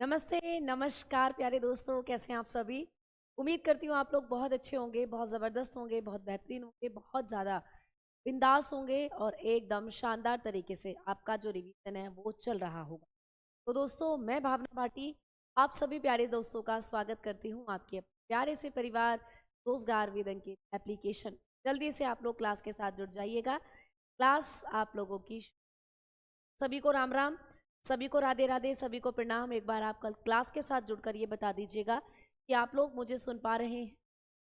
नमस्ते, नमस्कार प्यारे दोस्तों, कैसे हैं आप सभी। उम्मीद करती हूँ आप लोग बहुत अच्छे होंगे, बहुत ज़बरदस्त होंगे, बहुत बेहतरीन होंगे, बहुत ज़्यादा बिंदास होंगे और एकदम शानदार तरीके से आपका जो रिवीजन है वो चल रहा होगा। तो दोस्तों, मैं भावना भाटी आप सभी प्यारे दोस्तों का स्वागत करती हूँ आपके प्यारे से परिवार रोजगार विद अंकित एप्लीकेशन। जल्दी से आप लोग क्लास के साथ जुड़ जाइएगा। क्लास आप लोगों की सभी को राम राम, सभी को राधे राधे, सभी को प्रणाम। एक बार आप कल क्लास के साथ जुड़कर ये बता दीजिएगा कि आप लोग मुझे सुन पा रहे हैं।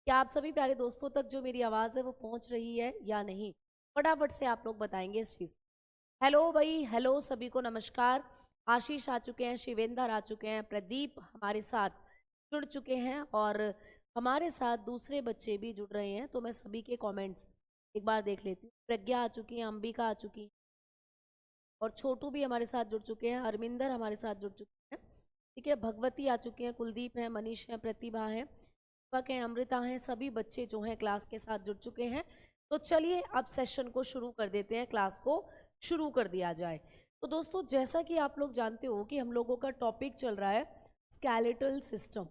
क्या आप सभी प्यारे दोस्तों तक जो मेरी आवाज़ है वो पहुंच रही है या नहीं? फटाफट से आप लोग बताएंगे इस चीज़। हेलो भाई, हेलो सभी को नमस्कार। आशीष आ चुके हैं, शिवेंद्र आ चुके हैं, प्रदीप हमारे साथ जुड़ चुके हैं और हमारे साथ दूसरे बच्चे भी जुड़ रहे हैं। तो मैं सभी के कमेंट्स एक बार देख लेती हूँ। प्रज्ञा आ चुकी है, अंबिका आ चुकी है और छोटू भी हमारे साथ जुड़ चुके हैं, अरविंदर हमारे साथ जुड़ चुके हैं। ठीक है, भगवती आ चुकी हैं, कुलदीप है, मनीष है, प्रतिभा है, दीपक है, अमृता है। सभी बच्चे जो हैं क्लास के साथ जुड़ चुके हैं। तो चलिए अब सेशन को शुरू कर देते हैं, क्लास को शुरू कर दिया जाए। तो दोस्तों, जैसा कि आप लोग जानते हो कि हम लोगों का टॉपिक चल रहा है स्केलेटल सिस्टम।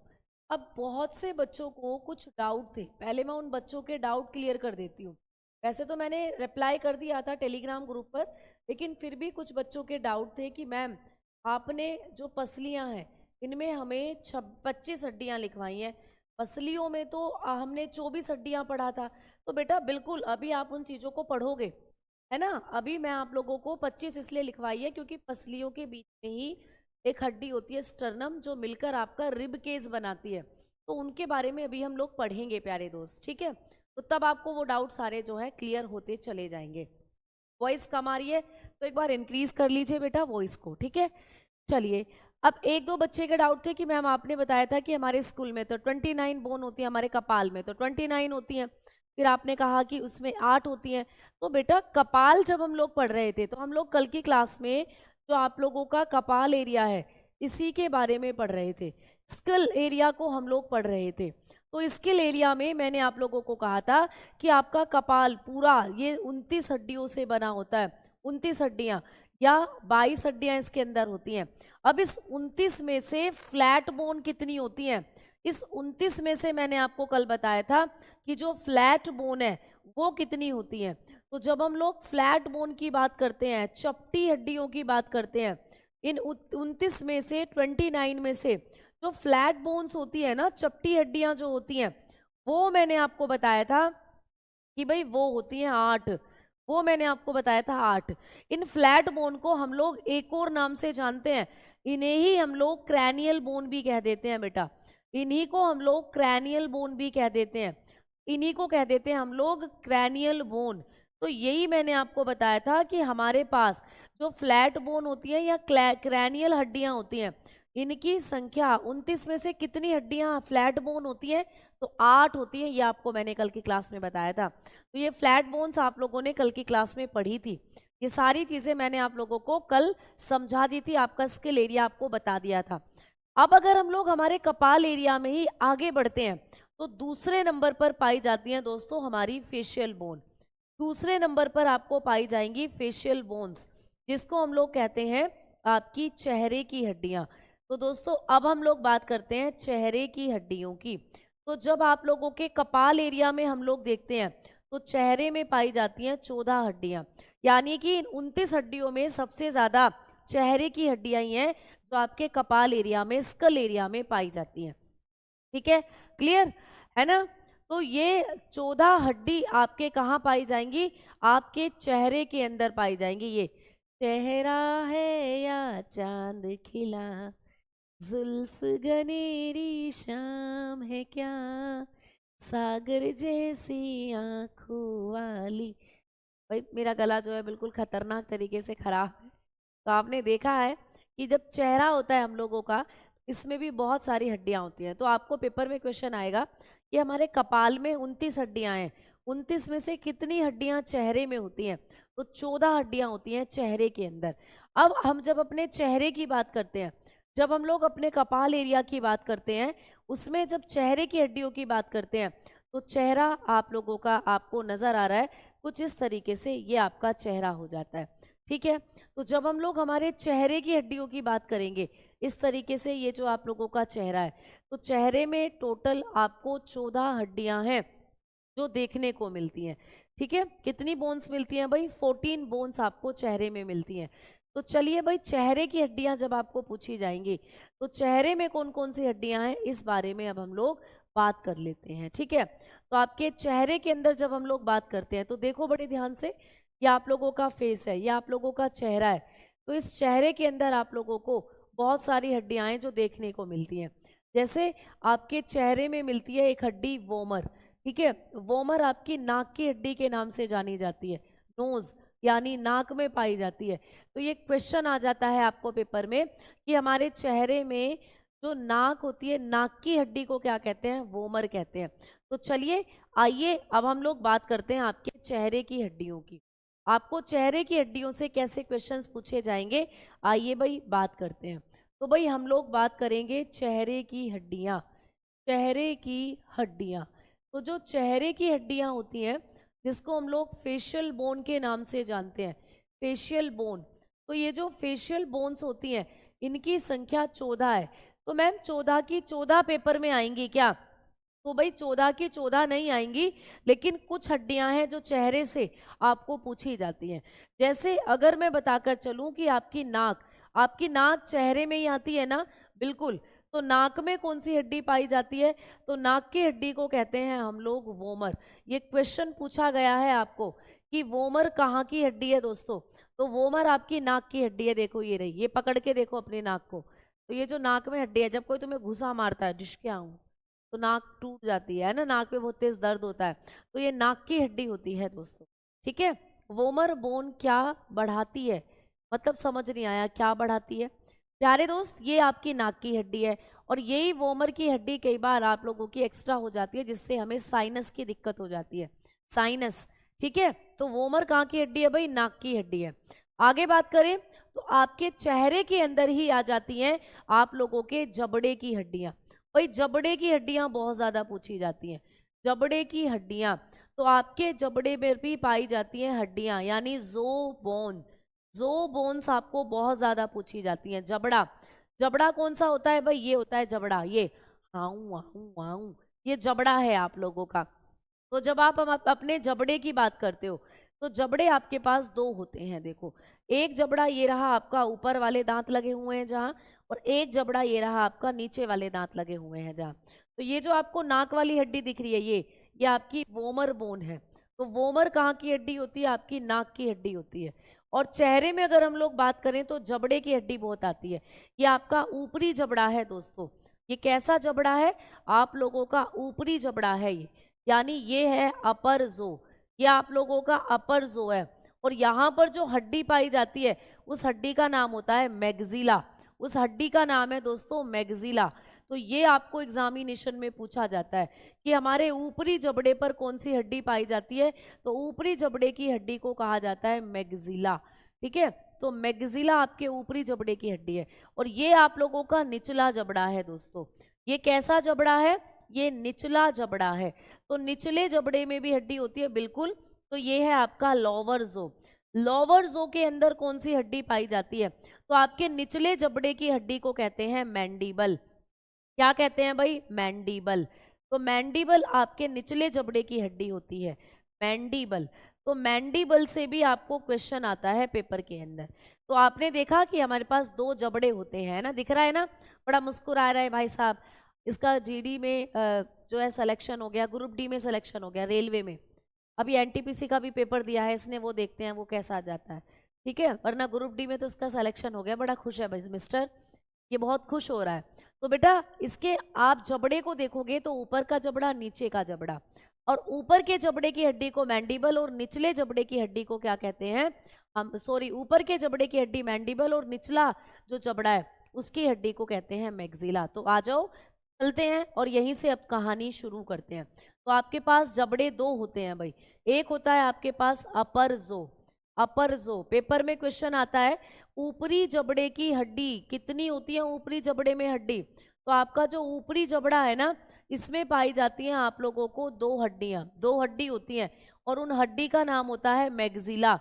अब बहुत से बच्चों को कुछ डाउट थे, पहले मैं उन बच्चों के डाउट क्लियर कर देती हूँ। वैसे तो मैंने रिप्लाई कर दिया था टेलीग्राम ग्रुप पर, लेकिन फिर भी कुछ बच्चों के डाउट थे कि मैम आपने जो पसलियां हैं इनमें हमें 25 हड्डियां लिखवाई हैं, पसलियों में तो हमने 24 हड्डियां पढ़ा था। तो बेटा बिल्कुल अभी आप उन चीज़ों को पढ़ोगे, है ना। अभी मैं आप लोगों को 25 इसलिए लिखवाई है क्योंकि पसलियों के बीच में ही एक हड्डी होती है स्टर्नम, जो मिलकर आपका रिब केस बनाती है। तो उनके बारे में अभी हम लोग पढ़ेंगे प्यारे दोस्त, ठीक है। तो तब आपको वो डाउट सारे जो है क्लियर होते चले जाएंगे। वॉइस कम आ रही है तो एक बार इंक्रीज कर लीजिए बेटा वॉइस को, ठीक है। चलिए, अब एक दो बच्चे के डाउट थे कि मैम आपने बताया था कि हमारे स्कूल में तो 29 बोन होती है, हमारे कपाल में तो 29 होती हैं, फिर आपने कहा कि उसमें 8 होती हैं। तो बेटा कपाल जब हम लोग पढ़ रहे थे तो हम लोग कल की क्लास में जो आप लोगों का कपाल एरिया है इसी के बारे में पढ़ रहे थे, स्कल एरिया को हम लोग पढ़ रहे थे। तो स्किल एरिया में मैंने आप लोगों को कहा था कि आपका कपाल पूरा ये 29 हड्डियों से बना होता है। 29 हड्डियां या 22 हड्डियां इसके अंदर होती हैं। अब इस 29 में से फ्लैट बोन कितनी होती हैं? इस 29 में से मैंने आपको कल बताया था कि जो फ्लैट बोन है वो कितनी होती है। तो जब हम लोग फ्लैट बोन की बात करते हैं, चपटी हड्डियों की बात करते हैं, इन 29 में से 29 में से जो फ्लैट बोन्स होती है ना, चपटी हड्डियां जो होती हैं, वो मैंने आपको बताया था कि भाई वो होती हैं 8। वो मैंने आपको बताया था 8। इन फ्लैट बोन को हम लोग एक और नाम से जानते हैं, इन्हें ही हम लोग क्रैनियल बोन भी कह देते हैं बेटा। इन्हीं को हम लोग क्रैनियल बोन भी कह देते हैं, इन्हीं को कह देते हैं हम लोग क्रैनियल बोन। तो यही मैंने आपको बताया था कि हमारे पास जो फ्लैट बोन होती है या क्रैनियल हड्डियां होती हैं, इनकी संख्या 29 में से कितनी हड्डियां फ्लैट बोन होती हैं? तो 8 होती है। ये आपको मैंने कल की क्लास में बताया था। तो ये फ्लैट बोन्स आप लोगों ने कल की क्लास में पढ़ी थी। ये सारी चीजें मैंने आप लोगों को कल समझा दी थी, आपका स्किल एरिया आपको बता दिया था। अब अगर हम लोग हमारे कपाल एरिया में ही आगे बढ़ते हैं तो दूसरे नंबर पर पाई जाती हैं दोस्तों हमारी फेशियल बोन। दूसरे नंबर पर आपको पाई जाएंगी फेशियल बोन्स, जिसको हम लोग कहते हैं आपकी चेहरे की हड्डियां। तो दोस्तों अब हम लोग बात करते हैं चेहरे की हड्डियों की। तो जब आप लोगों के कपाल एरिया में हम लोग देखते हैं तो चेहरे में पाई जाती हैं 14 हड्डियां, यानी कि इन 29 हड्डियों में सबसे ज्यादा चेहरे की हड्डियां ही हैं जो आपके कपाल एरिया में, स्कल एरिया में पाई जाती हैं। ठीक है, क्लियर है ना। तो ये 14 हड्डी आपके कहाँ पाई जाएंगी? आपके चेहरे के अंदर पाई जाएंगी। ये चेहरा है या चांद खिला, जुल्फ गनेरी शाम है क्या, सागर जैसी आंखों वाली। भाई मेरा गला जो है बिल्कुल खतरनाक तरीके से खराब है। तो आपने देखा है कि जब चेहरा होता है हम लोगों का, इसमें भी बहुत सारी हड्डियां होती हैं। तो आपको पेपर में क्वेश्चन आएगा कि हमारे कपाल में 29 हड्डियां हैं, 29 में से कितनी हड्डियां चेहरे में होती हैं? तो 14 हड्डियां होती हैं चेहरे के अंदर। अब हम जब अपने चेहरे की बात करते हैं, जब हम लोग अपने कपाल एरिया की बात करते हैं, उसमें जब चेहरे की हड्डियों की बात करते हैं तो चेहरा आप लोगों का आपको नजर आ रहा है, कुछ इस तरीके से ये आपका चेहरा हो जाता है। ठीक है, तो जब हम लोग हमारे चेहरे की हड्डियों की बात करेंगे, इस तरीके से ये जो आप लोगों का चेहरा है, तो चेहरे में टोटल आपको 14 हड्डियां हैं जो देखने को मिलती हैं। ठीक है, कितनी बोन्स मिलती हैं भाई? 14 बोन्स आपको चेहरे में मिलती हैं। तो चलिए भाई, चेहरे की हड्डियां जब आपको पूछी जाएंगी तो चेहरे में कौन कौन सी हड्डियां हैं, इस बारे में अब हम लोग बात कर लेते हैं। ठीक है, तो आपके चेहरे के अंदर जब हम लोग बात करते हैं तो देखो बड़े ध्यान से, ये आप लोगों का फेस है, ये आप लोगों का चेहरा है। तो इस चेहरे के अंदर आप लोगों को बहुत सारी हड्डियां हैं जो देखने को मिलती हैं। जैसे आपके चेहरे में मिलती है एक हड्डी वोमर। ठीक है, वोमर आपकी नाक की हड्डी के नाम से जानी जाती है, नोज यानी नाक में पाई जाती है। तो ये क्वेश्चन आ जाता है आपको पेपर में कि हमारे चेहरे में जो नाक होती है, नाक की हड्डी को क्या कहते हैं? वोमर कहते हैं। तो चलिए आइए अब हम लोग बात करते हैं आपके चेहरे की हड्डियों की। आपको चेहरे की हड्डियों से कैसे क्वेश्चंस पूछे जाएंगे, आइए भाई बात करते हैं। तो भाई हम लोग बात करेंगे चेहरे की हड्डियां। चेहरे की हड्डियां, तो जो चेहरे की हड्डियां होती हैं जिसको हम लोग फेशियल बोन के नाम से जानते हैं, फेशियल बोन। तो ये जो फेशियल बोन्स होती हैं इनकी संख्या 14 है। तो मैम 14 की 14 पेपर में आएंगी क्या? तो भाई 14 की 14 नहीं आएंगी, लेकिन कुछ हड्डियां हैं जो चेहरे से आपको पूछी जाती हैं। जैसे अगर मैं बताकर चलूं कि आपकी नाक चेहरे में ही आती है ना, बिल्कुल। तो नाक में कौन सी हड्डी पाई जाती है? तो नाक की हड्डी को कहते हैं हम लोग वोमर। ये क्वेश्चन पूछा गया है आपको कि वोमर कहाँ की हड्डी है दोस्तों। तो वोमर आपकी नाक की हड्डी है, देखो ये रही, ये पकड़ के देखो अपनी नाक को। तो ये जो नाक में हड्डी है, जब कोई तुम्हें घुसा मारता है डिश के आऊं तो नाक टूट जाती है ना, नाक में बहुत तेज दर्द होता है, तो ये नाक की हड्डी होती है दोस्तों। ठीक है, वोमर बोन क्या बढ़ाती है, मतलब समझ नहीं आया, क्या बढ़ाती है प्यारे दोस्त? ये आपकी नाक की हड्डी है, और यही वोमर की हड्डी कई बार आप लोगों की एक्स्ट्रा हो जाती है, जिससे हमें साइनस की दिक्कत हो जाती है, साइनस। ठीक है, तो वोमर कहाँ की हड्डी है भाई? नाक की हड्डी है। आगे बात करें तो आपके चेहरे के अंदर ही आ जाती हैं आप लोगों के जबड़े की हड्डियां। भाई जबड़े की हड्डियां बहुत ज्यादा पूछी जाती हैं। जबड़े की हड्डियां, तो आपके जबड़े में भी पाई जाती हैं हड्डियां, यानी जो बोन, जो बोन्स आपको बहुत ज्यादा पूछी जाती हैं। जबड़ा, जबड़ा कौन सा होता है भाई? ये होता है जबड़ा, ये हाउ हाउ हाउ, ये जबड़ा है आप लोगों का। तो जब आप हम अपने जबड़े की बात करते हो तो जबड़े आपके पास दो होते हैं, देखो। एक जबड़ा ये रहा आपका ऊपर वाले दांत लगे हुए हैं जहाँ, और एक जबड़ा ये रहा आपका नीचे वाले दांत लगे हुए हैं जहाँ। तो ये जो आपको नाक वाली हड्डी दिख रही है, ये आपकी वोमर बोन है। तो वोमर कहाँ की हड्डी होती है? आपकी नाक की हड्डी होती है। और चेहरे में अगर हम लोग बात करें तो जबड़े की हड्डी बहुत आती है। ये आपका ऊपरी जबड़ा है दोस्तों। ये कैसा जबड़ा है? आप लोगों का ऊपरी जबड़ा है ये, यानी ये है अपर जो, ये आप लोगों का अपर जो है। और यहाँ पर जो हड्डी पाई जाती है उस हड्डी का नाम होता है मैग्जिला। उस हड्डी का नाम है दोस्तों मैग्जिला। तो ये आपको एग्जामिनेशन में पूछा जाता है कि हमारे ऊपरी जबड़े पर कौन सी हड्डी पाई जाती है, तो ऊपरी जबड़े की हड्डी को कहा जाता है मैग्जिला। ठीक है, तो मैग्जिला आपके ऊपरी जबड़े की हड्डी है। और ये आप लोगों का निचला जबड़ा है दोस्तों। ये कैसा जबड़ा है? ये निचला जबड़ा है। तो निचले जबड़े में भी हड्डी होती है, बिल्कुल। तो ये है आपका लोअर जो। लोअर जो के अंदर कौन सी हड्डी पाई जाती है? तो आपके निचले जबड़े की हड्डी को कहते हैं मैंडिबल। क्या कहते हैं भाई? मैंडिबल। तो मैंडिबल आपके निचले जबड़े की हड्डी होती है, मैंडिबल। तो मैंडिबल से भी आपको क्वेश्चन आता है पेपर के अंदर। तो आपने देखा कि हमारे पास दो जबड़े होते हैं ना, दिख रहा है ना, बड़ा मुस्कुरा रहा है भाई साहब। इसका जीडी में जो है सिलेक्शन हो गया, ग्रुप डी में सिलेक्शन हो गया, रेलवे में। अभी एनटीपीसी का भी पेपर दिया है इसने, वो देखते हैं वो कैसा आ जाता है। ठीक है, वरना ग्रुप डी में तो इसका सिलेक्शन हो गया। बड़ा खुश है भाई मिस्टर, ये बहुत खुश हो रहा है। तो बेटा इसके आप जबड़े को देखोगे तो ऊपर का जबड़ा, नीचे का जबड़ा, और ऊपर के जबड़े की हड्डी को मैंडिबल और निचले जबड़े की हड्डी को क्या कहते हैं हम? सॉरी, ऊपर के जबड़े की हड्डी मैंडिबल और निचला जो जबड़ा है उसकी हड्डी को कहते हैं मैग्जिला। तो आ जाओ चलते हैं और यहीं से अब कहानी शुरू करते हैं। तो आपके पास जबड़े दो होते हैं भाई। एक होता है आपके पास अपर जो। अपर जो पेपर में क्वेश्चन आता है, ऊपरी जबड़े की हड्डी कितनी होती है? ऊपरी जबड़े में हड्डी, तो आपका जो ऊपरी जबड़ा है ना, इसमें पाई जाती हैं आप लोगों को दो हड्डियां, दो हड्डी होती हैं और उन हड्डी का नाम होता है मैग्जिला।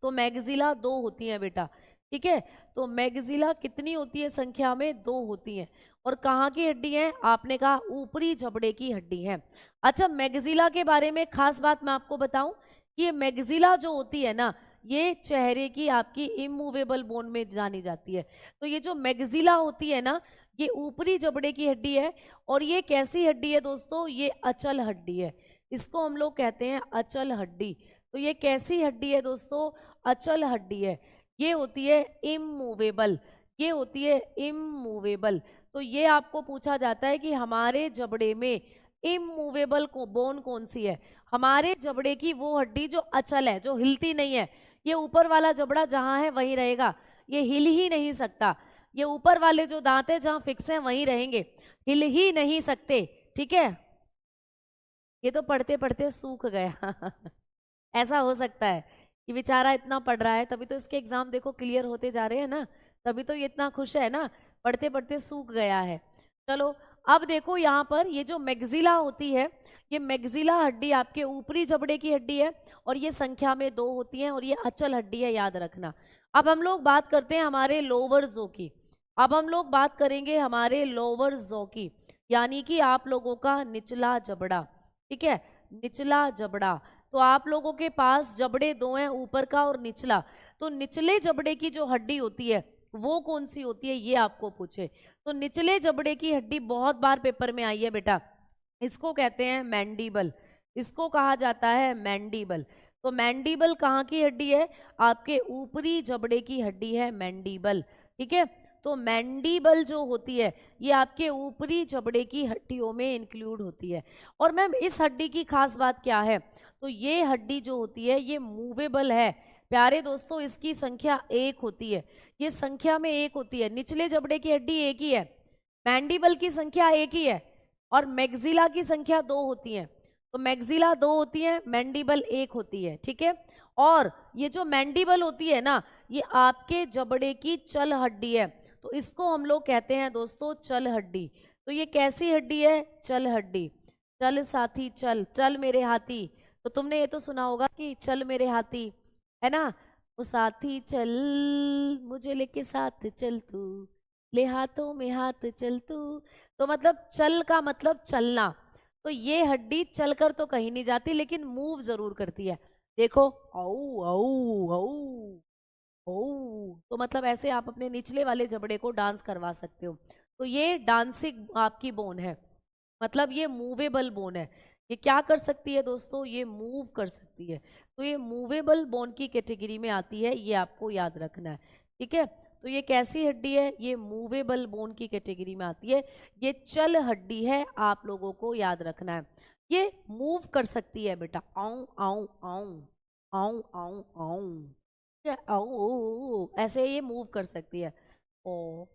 तो मैग्जिला दो होती हैं बेटा, ठीक है। तो मैग्जिला कितनी होती है संख्या में? दो होती हैं। और कहाँ की हड्डी है? आपने कहा ऊपरी जबड़े की हड्डी है। अच्छा, मैग्जिला के बारे में खास बात मैं आपको बताऊं कि ये मैग्जिला जो होती है ना, ये चेहरे की आपकी इमूवेबल बोन में जानी जाती है। तो ये जो मैग्जिला होती है ना, ये ऊपरी जबड़े की हड्डी है। और ये कैसी हड्डी है दोस्तों? ये अचल हड्डी है। इसको हम लोग कहते हैं अचल हड्डी। तो ये कैसी हड्डी है दोस्तों? अचल हड्डी है। ये होती है इमूवेबल, ये होती है इमूवेबल। तो ये आपको पूछा जाता है कि हमारे जबड़े में इमूवेबल बोन कौन सी है? हमारे जबड़े की वो हड्डी जो अचल है, जो हिलती नहीं है। ये ऊपर वाला जबड़ा जहां है वहीं रहेगा, ये हिल ही नहीं सकता। ये ऊपर वाले जो दांत है जहां फिक्स हैं वहीं रहेंगे, हिल ही नहीं सकते, ठीक है। ये तो पढ़ते पढ़ते सूख गया ऐसा हो सकता है कि बेचारा इतना पढ़ रहा है, तभी तो इसके एग्जाम देखो क्लियर होते जा रहे हैं ना, तभी तो ये इतना खुश है ना, पढ़ते पढ़ते सूख गया है। चलो अब देखो यहाँ पर ये जो मैग्जिला होती है, ये मैग्जिला हड्डी आपके ऊपरी जबड़े की हड्डी है और ये संख्या में दो होती हैं और ये अचल हड्डी है, याद रखना। अब हम लोग बात करते हैं हमारे लोअर जो की। अब हम लोग बात करेंगे हमारे लोअर जो की, यानी कि आप लोगों का निचला जबड़ा, ठीक है, निचला जबड़ा। तो आप लोगों के पास जबड़े दो हैं, ऊपर का और निचला। तो निचले जबड़े की जो हड्डी होती है वो कौन सी होती है, ये आपको पूछे। तो निचले जबड़े की हड्डी बहुत बार पेपर में आई है बेटा, इसको कहते हैं मैंडीबल, इसको कहा जाता है मैंडीबल। तो मैंडीबल कहाँ की हड्डी है? आपके ऊपरी जबड़े की हड्डी है मैंडीबल, ठीक है। तो मैंडीबल जो होती है ये आपके ऊपरी जबड़े की हड्डियों में इंक्लूड होती है। और मैम इस हड्डी की खास बात क्या है? तो ये हड्डी जो होती है ये मूवेबल है प्यारे दोस्तों, इसकी संख्या एक होती है, ये संख्या में एक होती है। निचले जबड़े की हड्डी एक ही है, मैंडीबल की संख्या एक ही है और मैग्जिला की संख्या दो होती है। तो मैग्जिला दो होती है, मैंडीबल एक होती है, ठीक है। और ये जो मैंडीबल होती है ना, ये आपके जबड़े की चल हड्डी है, तो इसको हम लोग कहते हैं दोस्तों चल हड्डी। तो ये कैसी हड्डी है? चल हड्डी। चल साथी चल, चल मेरे हाथी। तो तुमने ये तो सुना होगा कि चल मेरे हाथी, है ना। वो साथी चल मुझे लेके साथ चल तू, ले हाथों में हाथ चल तू। तो मतलब चल का मतलब चलना। तो ये हड्डी चलकर तो कहीं नहीं जाती लेकिन मूव जरूर करती है। देखो औ औ औ ओ, तो मतलब ऐसे आप अपने निचले वाले जबड़े को डांस करवा सकते हो। तो ये डांसिंग आपकी बोन है, मतलब ये मूवेबल बोन है। ये क्या कर सकती है दोस्तों? ये मूव कर सकती है। तो ये मूवेबल बोन की कैटेगरी में आती है, ये आपको याद रखना है, ठीक है। तो ये कैसी हड्डी है? ये मूवेबल बोन की कैटेगरी में आती है, ये चल हड्डी है, आप लोगों को याद रखना है। ये मूव कर सकती है बेटा, आऊं आऊं आऊं आऊं आऊं आऊं, ऐसे ये मूव कर सकती है। ओ,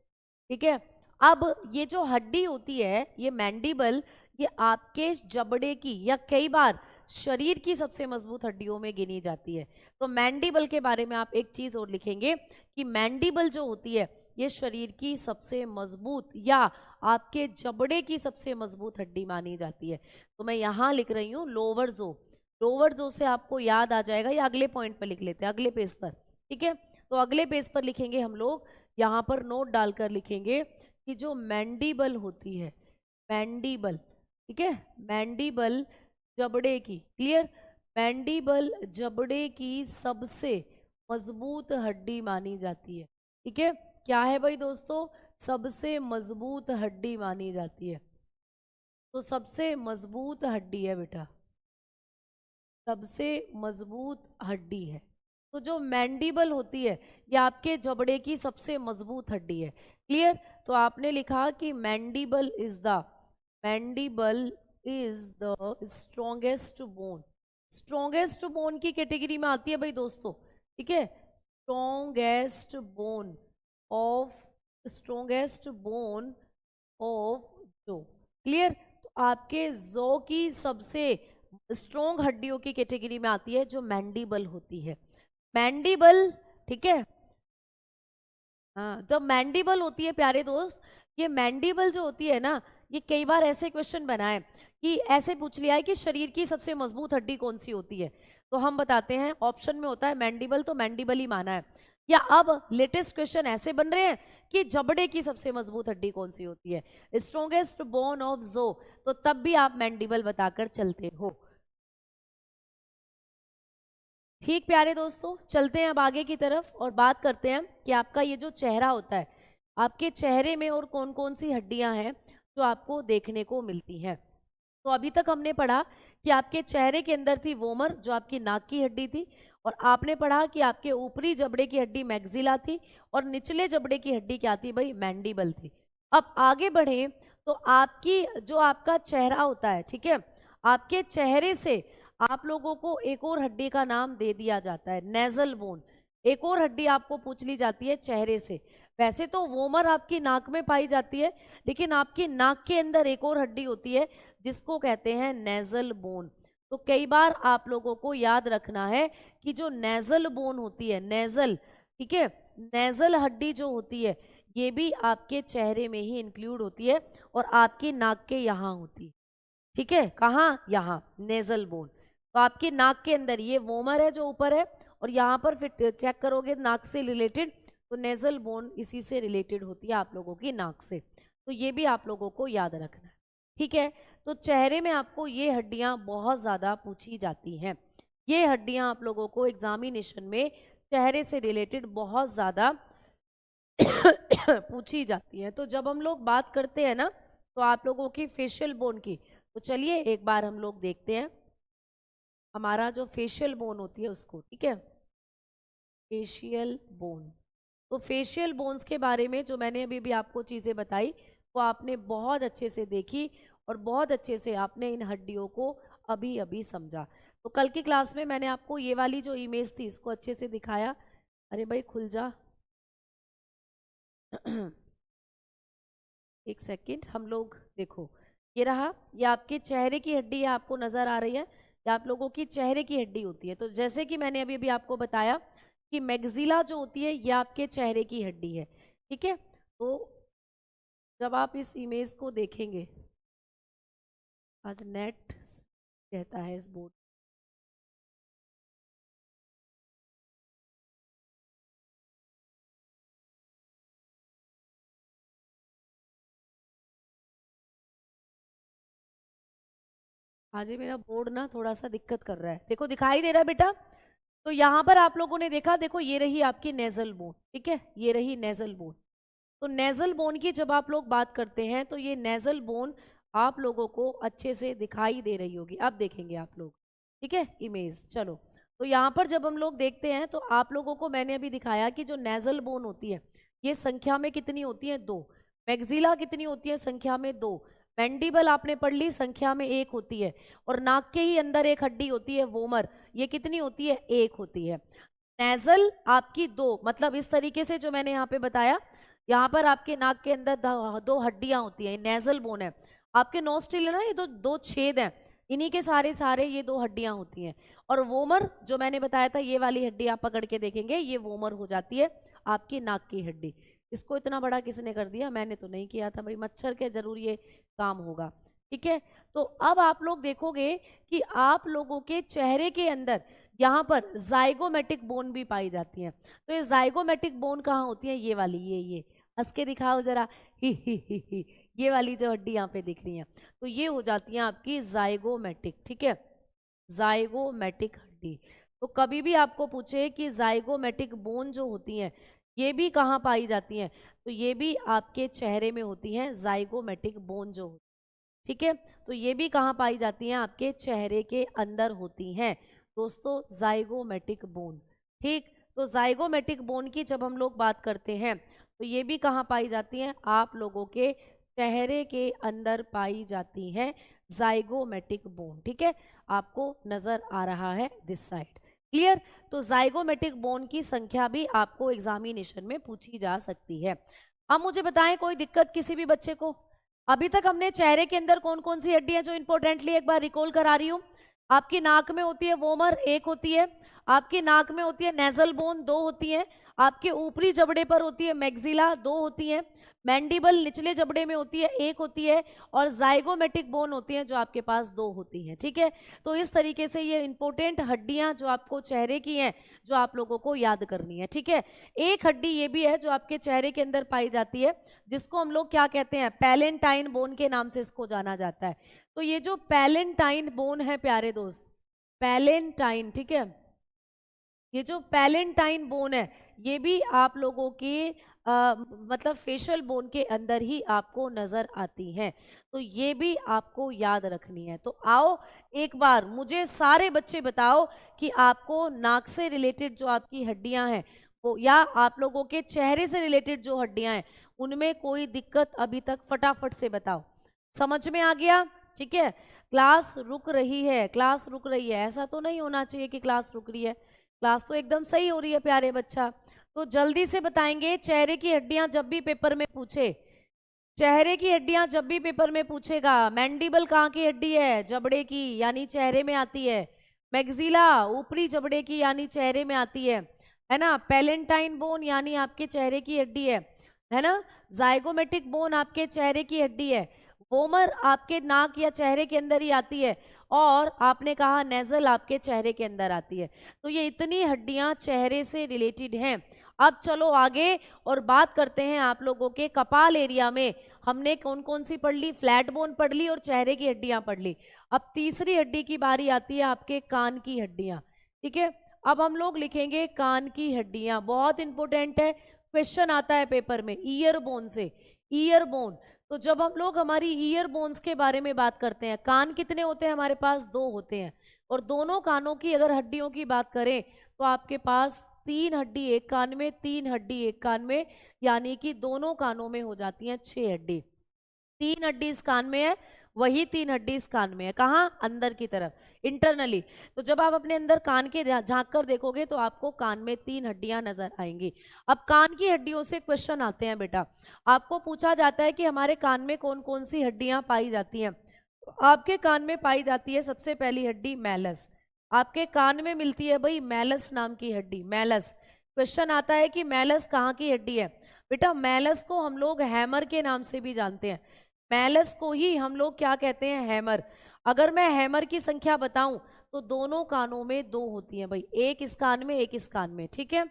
ठीक है। अब ये जो हड्डी होती है ये मैंडीबल, ये आपके जबड़े की या कई बार शरीर की सबसे मजबूत हड्डियों में गिनी जाती है। तो मैंडीबल के बारे में आप एक चीज और लिखेंगे कि मैंडीबल जो होती है ये शरीर की सबसे मजबूत या आपके जबड़े की सबसे मजबूत हड्डी मानी जाती है। तो मैं यहाँ लिख रही हूँ लोअर जो, लोअर जो से आपको याद आ जाएगा, या अगले पॉइंट पर लिख लेते हैं, अगले पेज पर, ठीक है। तो अगले पेज पर लिखेंगे हम लोग, यहाँ पर नोट डालकर लिखेंगे कि जो मैंडीबल होती है, मैंडीबल, ठीक है, मैंडीबल जबड़े की, क्लियर, मैंडीबल जबड़े की सबसे मजबूत हड्डी मानी जाती है, ठीक है। क्या है भाई दोस्तों? सबसे मजबूत हड्डी मानी जाती है। तो सबसे मजबूत हड्डी है बेटा, सबसे मजबूत हड्डी है। तो जो मैंडीबल होती है ये आपके जबड़े की सबसे मजबूत हड्डी है, क्लियर। तो आपने लिखा कि mandible is the strongest bone, strongest bone की कैटेगरी में आती है भाई दोस्तों, ठीक है। स्ट्रॉन्गेस्ट बोन ऑफ जो, क्लियर। तो आपके जो की सबसे स्ट्रॉन्ग हड्डियों की कैटेगरी में आती है जो मैंडीबल होती है, मैंडीबल, ठीक है। हाँ, जब मैंडीबल होती है प्यारे दोस्त, ये मैंडीबल जो होती है ना, ये कई बार ऐसे क्वेश्चन बना है कि ऐसे पूछ लिया है कि शरीर की सबसे मजबूत हड्डी कौन सी होती है, तो हम बताते हैं ऑप्शन में होता है मैंडिबल, तो मैंडिबल ही माना है। या अब लेटेस्ट क्वेश्चन ऐसे बन रहे हैं कि जबड़े की सबसे मजबूत हड्डी कौन सी होती है, स्ट्रोंगेस्ट बोन ऑफ जो, तो तब भी आप मैंडिबल बताकर चलते हो। ठीक प्यारे दोस्तों, चलते हैं अब आगे की तरफ और बात करते हैं कि आपका ये जो चेहरा होता है, आपके चेहरे में और कौन कौन सी हड्डियां हैं जो आपको देखने को मिलती हैं। तो अभी तक हमने पढ़ा कि आपके चेहरे के अंदर थी वोमर जो आपकी नाक की हड्डी थी, और आपने पढ़ा कि आपके ऊपरी जबड़े की हड्डी मैक्सिला थी और निचले जबड़े की हड्डी क्या थी भाई, मैंडिबल थी। अब आगे बढ़े तो आपकी जो आपका चेहरा होता है, ठीक है, आपके चेहरे से आप लोगों को एक और हड्डी का नाम दे दिया जाता है, नेजल बोन। एक और हड्डी आपको पूछ ली जाती है चेहरे से। वैसे तो वोमर आपकी नाक में पाई जाती है, लेकिन आपकी नाक के अंदर एक और हड्डी होती है जिसको कहते हैं नेजल बोन। तो कई बार आप लोगों को याद रखना है कि जो नेजल बोन होती है, नेजल, ठीक है, नेजल हड्डी जो होती है ये भी आपके चेहरे में ही इंक्लूड होती है और आपकी नाक के यहाँ होती है। ठीक है, कहाँ, यहाँ नेजल बोन। तो आपकी नाक के अंदर ये वोमर है जो ऊपर है, और यहाँ पर फिर चेक करोगे नाक से रिलेटेड, तो नेजल बोन इसी से रिलेटेड होती है आप लोगों की नाक से। तो ये भी आप लोगों को याद रखना है। ठीक है, तो चेहरे में आपको ये हड्डियां बहुत ज़्यादा पूछी जाती हैं। ये हड्डियां आप लोगों को एग्जामिनेशन में चेहरे से रिलेटेड बहुत ज़्यादा पूछी जाती हैं। तो जब हम लोग बात करते हैं ना, तो आप लोगों की फेशियल बोन की, तो चलिए एक बार हम लोग देखते हैं हमारा जो फेशियल बोन होती है उसको। ठीक है, फेशियल बोन। तो फेशियल बोन्स के बारे में जो मैंने अभी भी आपको चीज़ें बताई वो आपने बहुत अच्छे से देखी और बहुत अच्छे से आपने इन हड्डियों को अभी अभी समझा। तो कल की क्लास में मैंने आपको ये वाली जो इमेज थी इसको अच्छे से दिखाया। अरे भाई खुल जा एक सेकंड, हम लोग देखो, ये रहा, ये आपके चेहरे की हड्डी है, आपको नजर आ रही है, ये आप लोगों की चेहरे की हड्डी होती है। तो जैसे कि मैंने अभी अभी आपको बताया कि मैक्सिला जो होती है ये आपके चेहरे की हड्डी है। ठीक है, तो जब आप इस इमेज को देखेंगे, आज नेट कहता है इस बोर्ड, आज ही मेरा बोर्ड ना थोड़ा सा दिक्कत कर रहा है। देखो दिखाई दे रहा है बेटा, तो यहाँ पर आप लोगों ने देखा, देखो ये रही आपकी नेजल बोन। ठीक है, ये रही नेजल बोन। तो नेजल बोन की जब आप लोग बात करते हैं तो ये नेजल बोन आप लोगों को अच्छे से दिखाई दे रही होगी, अब देखेंगे आप लोग। ठीक है, इमेज, चलो, तो यहाँ पर जब हम लोग देखते हैं तो आप लोगों को मैंने अभी दिखाया कि जो नेजल बोन होती है ये संख्या में कितनी होती है, 2। मैक्सिला कितनी होती है, संख्या में 2। मैंडिबल आपने पढ़ ली, संख्या में 1 होती है। और नाक के ही अंदर एक हड्डी होती है वोमर, ये कितनी होती है, 1 होती है। नेजल आपकी 2, मतलब इस तरीके से जो मैंने यहाँ पे बताया, यहाँ पर आपके नाक के अंदर 2 हड्डियां होती हैं, नेजल बोन है। आपके नोस्ट्रिल है ना, ये दो छेद हैं, इन्हीं के सारे ये 2 हड्डियां होती हैं। और वोमर जो मैंने बताया था, ये वाली हड्डी आप पकड़ के देखेंगे, ये वोमर हो जाती है आपकी नाक की हड्डी। इसको इतना बड़ा किसने कर दिया, मैंने तो नहीं किया था भाई, मच्छर के जरूर ये काम होगा। ठीक है, तो अब आप लोग देखोगे कि आप लोगों के चेहरे के अंदर यहाँ पर जाइगोमेटिक बोन भी पाई जाती है। तो ये जाइगोमेटिक बोन कहाँ होती है, ये वाली, ये हंस के दिखाओ जरा, ही ये वाली जो हड्डी यहाँ पे दिख रही है, तो ये हो जाती है आपकी जाइगोमेटिक। ठीक है, जाइगोमेटिक हड्डी। तो कभी भी आपको पूछे कि जाइगोमेटिक बोन जो होती है ये भी कहाँ पाई जाती हैं, तो ये भी आपके चेहरे में होती हैं, जाइगोमेटिक बोन जो होती है। ठीक है, तो ये भी कहाँ पाई जाती हैं, आपके चेहरे के अंदर होती हैं दोस्तों, जाइगोमेटिक बोन। ठीक, तो जाइगोमेटिक बोन की जब हम लोग बात करते हैं तो ये भी कहाँ पाई जाती हैं, आप लोगों के चेहरे के अंदर पाई जाती हैं जाइगोमेटिक बोन। ठीक है, आपको नजर आ रहा है दिस साइड, क्लियर। तो जाइगोमेटिक बोन की संख्या भी आपको एग्जामिनेशन में पूछी जा सकती है। अब मुझे बताएं कोई दिक्कत किसी भी बच्चे को। अभी तक हमने चेहरे के अंदर कौन कौन सी हड्डियां जो इंपॉर्टेंटली एक बार रिकॉल करा रही हूं, आपकी नाक में होती है वोमर, 1 होती है। आपके नाक में होती है नेजल बोन, 2 होती है। आपके ऊपरी जबड़े पर होती है मैक्सिला, 2 होती है। मैंडिबल निचले जबड़े में होती है, 1 होती है। और जाइगोमेटिक बोन होती है जो आपके पास 2 होती हैं, ठीक है। तो इस तरीके से ये इंपॉर्टेंट हड्डियां जो आपको चेहरे की हैं, जो आप लोगों को याद करनी है, ठीक है। एक हड्डी ये भी है जो आपके चेहरे के अंदर पाई जाती है, जिसको हम लोग क्या कहते हैं, पैलेंटाइन बोन के नाम से इसको जाना जाता है। तो ये जो पैलेंटाइन बोन है प्यारे दोस्त, पैलेंटाइन, ठीक है, ये जो पैलेंटाइन बोन है ये भी आप लोगों के मतलब फेशियल बोन के अंदर ही आपको नजर आती हैं। तो ये भी आपको याद रखनी है। तो आओ एक बार मुझे सारे बच्चे बताओ कि आपको नाक से रिलेटेड जो आपकी हड्डियां हैं वो, या आप लोगों के चेहरे से रिलेटेड जो हड्डियां हैं उनमें कोई दिक्कत अभी तक, फटाफट से बताओ। समझ में आ गया? ठीक है। क्लास रुक रही है, क्लास रुक रही है, ऐसा तो नहीं होना चाहिए कि क्लास रुक रही है। क्लास तो एकदम सही हो रही है प्यारे बच्चा। तो जल्दी से बताएंगे, चेहरे की हड्डियां जब भी पेपर में पूछे, चेहरे की हड्डियां जब भी पेपर में पूछेगा, मैंडिबल कहाँ की हड्डी है? जबड़े की, यानी चेहरे में आती है। मैक्सिला ऊपरी जबड़े की, यानी चेहरे में आती है ना। पैलेंटाइन बोन यानी आपके चेहरे की हड्डी है ना। जाइगोमेटिक बोन आपके चेहरे की हड्डी है। वोमर आपके नाक या चेहरे के अंदर ही आती है। और आपने कहा नेजल आपके चेहरे के अंदर आती है। तो ये इतनी हड्डियां चेहरे से रिलेटेड हैं। अब चलो आगे और बात करते हैं आप लोगों के कपाल एरिया में हमने कौन कौन सी पढ़ ली, फ्लैट बोन पढ़ ली और चेहरे की हड्डियां पढ़ ली। अब तीसरी हड्डी की बारी आती है आपके कान की हड्डियां, ठीक है। अब हम लोग लिखेंगे कान की हड्डियां, बहुत इंपॉर्टेंट है, क्वेश्चन आता है पेपर में ईयर बोन से। ईयर बोन, तो जब हम लोग हमारी ईयर बोन्स के बारे में बात करते हैं, कान कितने होते हैं हमारे पास? 2 होते हैं। और दोनों कानों की अगर हड्डियों की बात करें तो आपके पास 3 हड्डी एक कान में, 3 हड्डी एक कान में, यानी कि दोनों कानों में हो जाती हैं 6 हड्डी। 3 हड्डी इस कान में है, वही 3 हड्डी इस कान में है। कहाँ? अंदर की तरफ, इंटरनली। तो जब आप अपने अंदर कान के झांक कर देखोगे तो आपको कान में 3 हड्डियां नजर आएंगी। अब कान की हड्डियों से क्वेश्चन आते हैं बेटा। आपको पूछा जाता है कि हमारे कान में कौन कौन सी हड्डियां पाई जाती हैं। आपके कान में पाई जाती है सबसे पहली हड्डी मैलस। आपके कान में मिलती है भाई मैलस नाम की हड्डी, मैलस। क्वेश्चन आता है कि मैलस कहाँ की हड्डी है? बेटा मैलस को हम लोग हैमर के नाम से भी जानते हैं। मैलस को ही हम लोग क्या कहते हैं? हैमर। अगर मैं हैमर की संख्या बताऊं तो दोनों कानों में 2 होती हैं भाई, एक इस कान में एक इस कान में, ठीक है।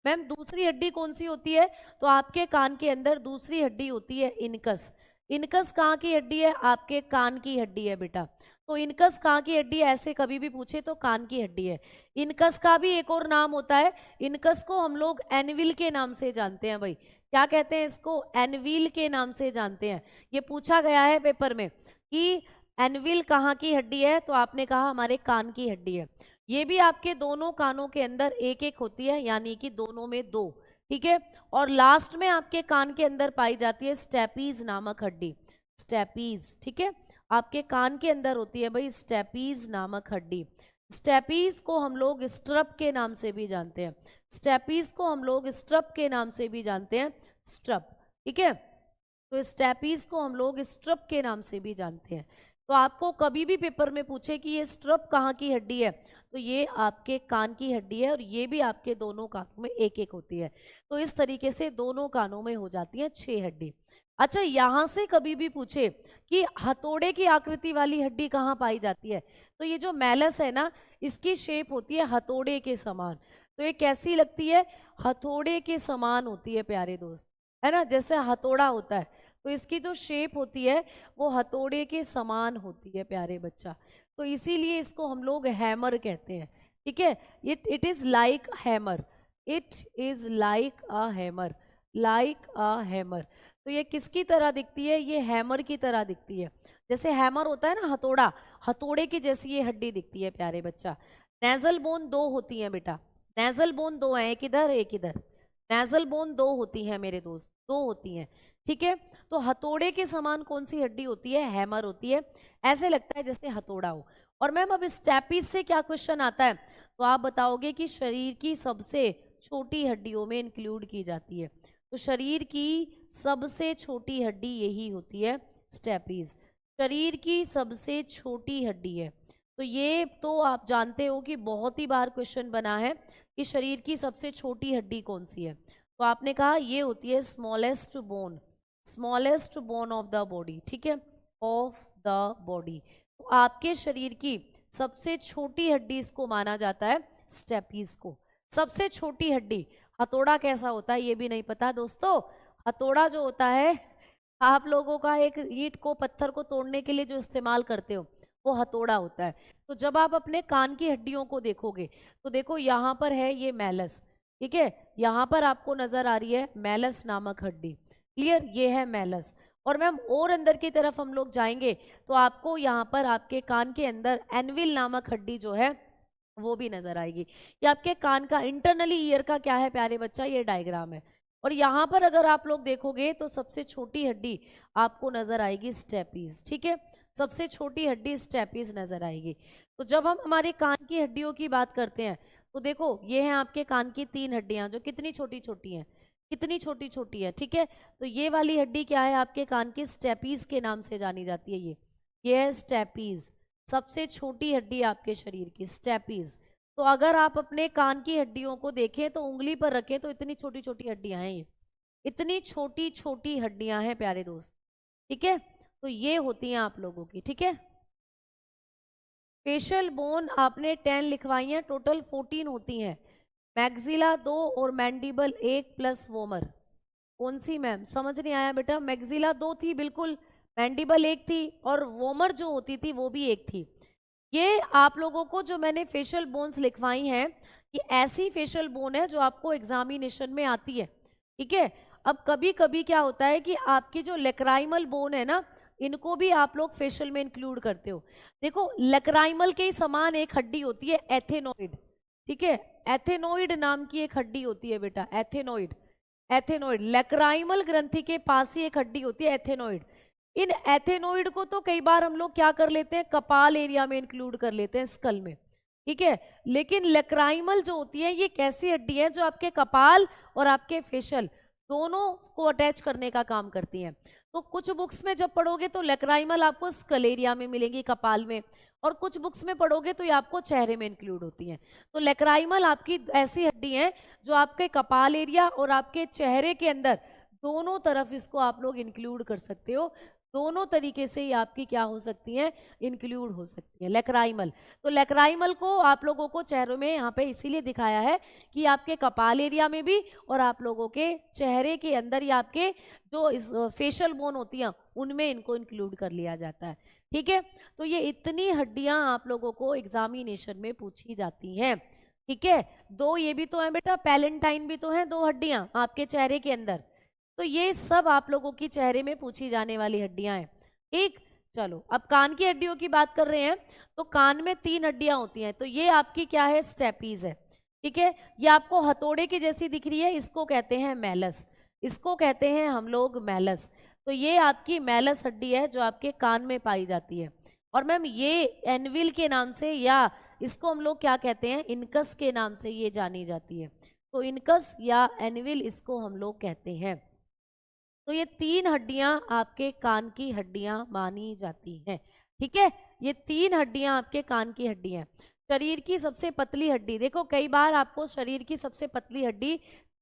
मैम दूसरी हड्डी कौन सी होती है? तो आपके कान के अंदर दूसरी हड्डी होती है इनकस। इनकस कहाँ की हड्डी है? आपके कान की हड्डी है बेटा। तो इनकस कहाँ की हड्डी है, ऐसे कभी भी पूछे तो कान की हड्डी है। इनकस का भी एक और नाम होता है, इनकस को हम लोग एनविल के नाम से जानते हैं भाई। क्या कहते हैं इसको? एनविल के नाम से जानते हैं। ये पूछा गया है पेपर में कि एनविल कहाँ की हड्डी है, तो आपने कहा हमारे कान की हड्डी है। ये भी आपके दोनों कानों के अंदर एक एक होती है, यानी कि दोनों में 2, ठीक है। और लास्ट में आपके कान के अंदर पाई जाती है स्टेपीज नामक हड्डी, स्टेपीज, ठीक है। आपके कान के अंदर होती है भाई स्टेपीज नामक हड्डी। स्टेपीज को हम लोग स्ट्रप के नाम से भी जानते हैं। स्टेपीज को हम लोग स्ट्रप के नाम से भी जानते हैं, स्ट्रप, ठीक है। तो स्टेपीज को हम लोग स्ट्रप के नाम से भी जानते हैं। तो आपको कभी भी पेपर में पूछे कि ये स्ट्रप कहाँ की हड्डी है, तो ये आपके कान की हड्डी है और ये भी आपके दोनों कानों में एक एक होती है। तो इस तरीके से दोनों कानों में हो जाती है 6 हड्डी। अच्छा, यहां से कभी भी पूछे कि हथौड़े की आकृति वाली हड्डी कहाँ पाई जाती है, तो ये जो मैलस है ना, इसकी शेप होती है हथौड़े के समान। तो ये कैसी लगती है? हथौड़े के समान होती है प्यारे दोस्त, है ना, जैसे हथौड़ा होता है। तो इसकी जो शेप होती है वो हथौड़े के समान होती है प्यारे बच्चा। तो इसीलिए इसको हम लोग हैमर कहते हैं, ठीक है। It is like hammer, it is like a hammer, like a hammer. तो ये किसकी तरह दिखती है? ये हैमर की तरह दिखती है। जैसे हैमर होता है ना हथौड़ा, हथौड़े की जैसी ये हड्डी दिखती है प्यारे बच्चा। नेजल बोन 2 होती है बेटा, नेजल बोन 2 है, एक इधर एक इधर। नेजल बोन 2 होती है मेरे दोस्त, 2 होती हैं, ठीक है। तो हथौड़े के समान कौन सी हड्डी होती है? हैमर होती है। ऐसे लगता है जैसे हथौड़ा हो। और मैम अब स्टेपीज से क्या क्वेश्चन आता है, तो आप बताओगे कि शरीर की सबसे छोटी हड्डियों में इंक्लूड की जाती है। तो शरीर की सबसे छोटी हड्डी यही होती है स्टेपीज। शरीर की सबसे छोटी हड्डी है, तो ये तो आप जानते हो कि बहुत ही बार क्वेश्चन बना है कि शरीर की सबसे छोटी हड्डी कौन सी है। तो आपने कहा ये होती है smallest bone of the body, ठीक है, ऑफ द बॉडी। तो आपके शरीर की सबसे छोटी हड्डी इसको माना जाता है स्टेपीज को। सबसे छोटी हड्डी। हथौड़ा कैसा होता है ये भी नहीं पता दोस्तों। हथौड़ा जो होता है आप लोगों का एक ईंट को पत्थर को तोड़ने के लिए जो इस्तेमाल करते हो वो हथौड़ा होता है। तो जब आप अपने कान की हड्डियों को देखोगे तो देखो यहाँ पर है ये मैलस, ठीक है, यहाँ पर आपको नजर आ रही है मैलस नामक हड्डी। क्लियर, ये है मैलस। और मैम और अंदर की तरफ हम लोग जाएंगे तो आपको यहाँ पर आपके कान के अंदर एनविल नामक हड्डी जो है वो भी नजर आएगी। ये आपके कान का इंटरनली ईयर का क्या है प्यारे बच्चा, ये डायग्राम है। और यहाँ पर अगर आप लोग देखोगे तो सबसे छोटी हड्डी आपको नजर आएगी स्टेपीज, ठीक है, सबसे छोटी हड्डी स्टेपीज नजर आएगी। तो जब हम हमारे कान की हड्डियों की बात करते हैं तो देखो ये हैं आपके कान की 3 हड्डियां जो कितनी छोटी छोटी हैं, कितनी छोटी छोटी है, ठीक है। तो ये वाली हड्डी क्या है आपके कान की, स्टेपीज के नाम से जानी जाती है। ये है स्टेपीज, सबसे छोटी हड्डी आपके शरीर की स्टेपीज। तो अगर आप अपने कान की हड्डियों को देखें तो उंगली पर रखें तो इतनी छोटी छोटी हड्डियां हैं, ये इतनी छोटी छोटी हड्डियां हैं प्यारे दोस्त, ठीक है। तो ये होती हैं आप लोगों की, ठीक है। फेशियल बोन आपने 10 लिखवाई हैं, टोटल 14 होती हैं। मैक्सिला 2 और मैंडिबल 1 प्लस वोमर। कौन सी मैम, समझ नहीं आया बेटा। मैक्सिला 2 थी बिल्कुल, मैंडिबल 1 थी और वोमर जो होती थी वो भी 1 थी। ये आप लोगों को जो मैंने फेशियल बोन्स लिखवाई हैं ये ऐसी फेशियल बोन है जो आपको एग्जामिनेशन में आती है, ठीक है। अब कभी कभी क्या होता है कि आपकी जो लेक्राइमल बोन है ना इनको भी आप लोग फेशियल में इंक्लूड करते हो। देखो लेक्राइमल के ही समान एक हड्डी होती है एथेनोइड, ठीक है, एथेनोइड नाम की एक हड्डी होती है बेटा, एथेनोइड। एथेनोइड लेक्राइमल ग्रंथि के पास ही एक हड्डी होती है एथेनोइड। इन एथेनोइड को तो कई बार हम लोग क्या कर लेते हैं, कपाल एरिया में इंक्लूड कर लेते हैं, स्कल में, ठीक है। लेकिन लेक्राइमल जो होती है ये कैसी हड्डी है जो आपके कपाल और आपके फेशियल दोनों को अटैच करने का काम करती हैं। तो कुछ बुक्स में जब पढ़ोगे तो लेक्राइमल आपको स्कल एरिया में मिलेंगी, कपाल में, और कुछ बुक्स में पढ़ोगे तो ये आपको चेहरे में इंक्लूड होती हैं। तो लेक्राइमल आपकी ऐसी हड्डी है जो आपके कपाल एरिया और आपके चेहरे के अंदर दोनों तरफ इसको आप लोग इंक्लूड कर सकते हो। दोनों तरीके से ही आपकी क्या हो सकती है, इंक्लूड हो सकती है लेक्राइमल। तो लेक्राइमल को आप लोगों को चेहरों में यहाँ पे इसीलिए दिखाया है कि आपके कपाल एरिया में भी और आप लोगों के चेहरे के अंदर या आपके जो इस फेशियल बोन होती हैं उनमें इनको इंक्लूड कर लिया जाता है, ठीक है। तो ये इतनी हड्डियां आप लोगों को एग्जामिनेशन में पूछी जाती हैं, ठीक है। 2 ये भी तो है बेटा, पैलेंटाइन भी तो है 2 हड्डियां आपके चेहरे के अंदर। तो ये सब आप लोगों की चेहरे में पूछी जाने वाली हड्डियां हैं, ठीक। चलो अब कान की हड्डियों की बात कर रहे हैं। तो कान में 3 हड्डियां होती हैं, तो ये आपकी क्या है, स्टेपीज है, ठीक है। ये आपको हथौड़े की जैसी दिख रही है, इसको कहते हैं मैलस, इसको कहते हैं हम लोग मैलस। तो ये आपकी मैलस हड्डी है जो आपके कान में पाई जाती है। और मैम ये एनविल के नाम से या इसको हम लोग क्या कहते हैं, इनकस के नाम से ये जानी जाती है। तो इनकस या एनविल इसको हम लोग कहते हैं। तो ये 3 हड्डियां आपके कान की हड्डियां मानी जाती हैं, ठीक है। ये 3 हड्डियां आपके कान की हड्डी हैं। शरीर की सबसे पतली हड्डी, देखो कई बार आपको शरीर की सबसे पतली हड्डी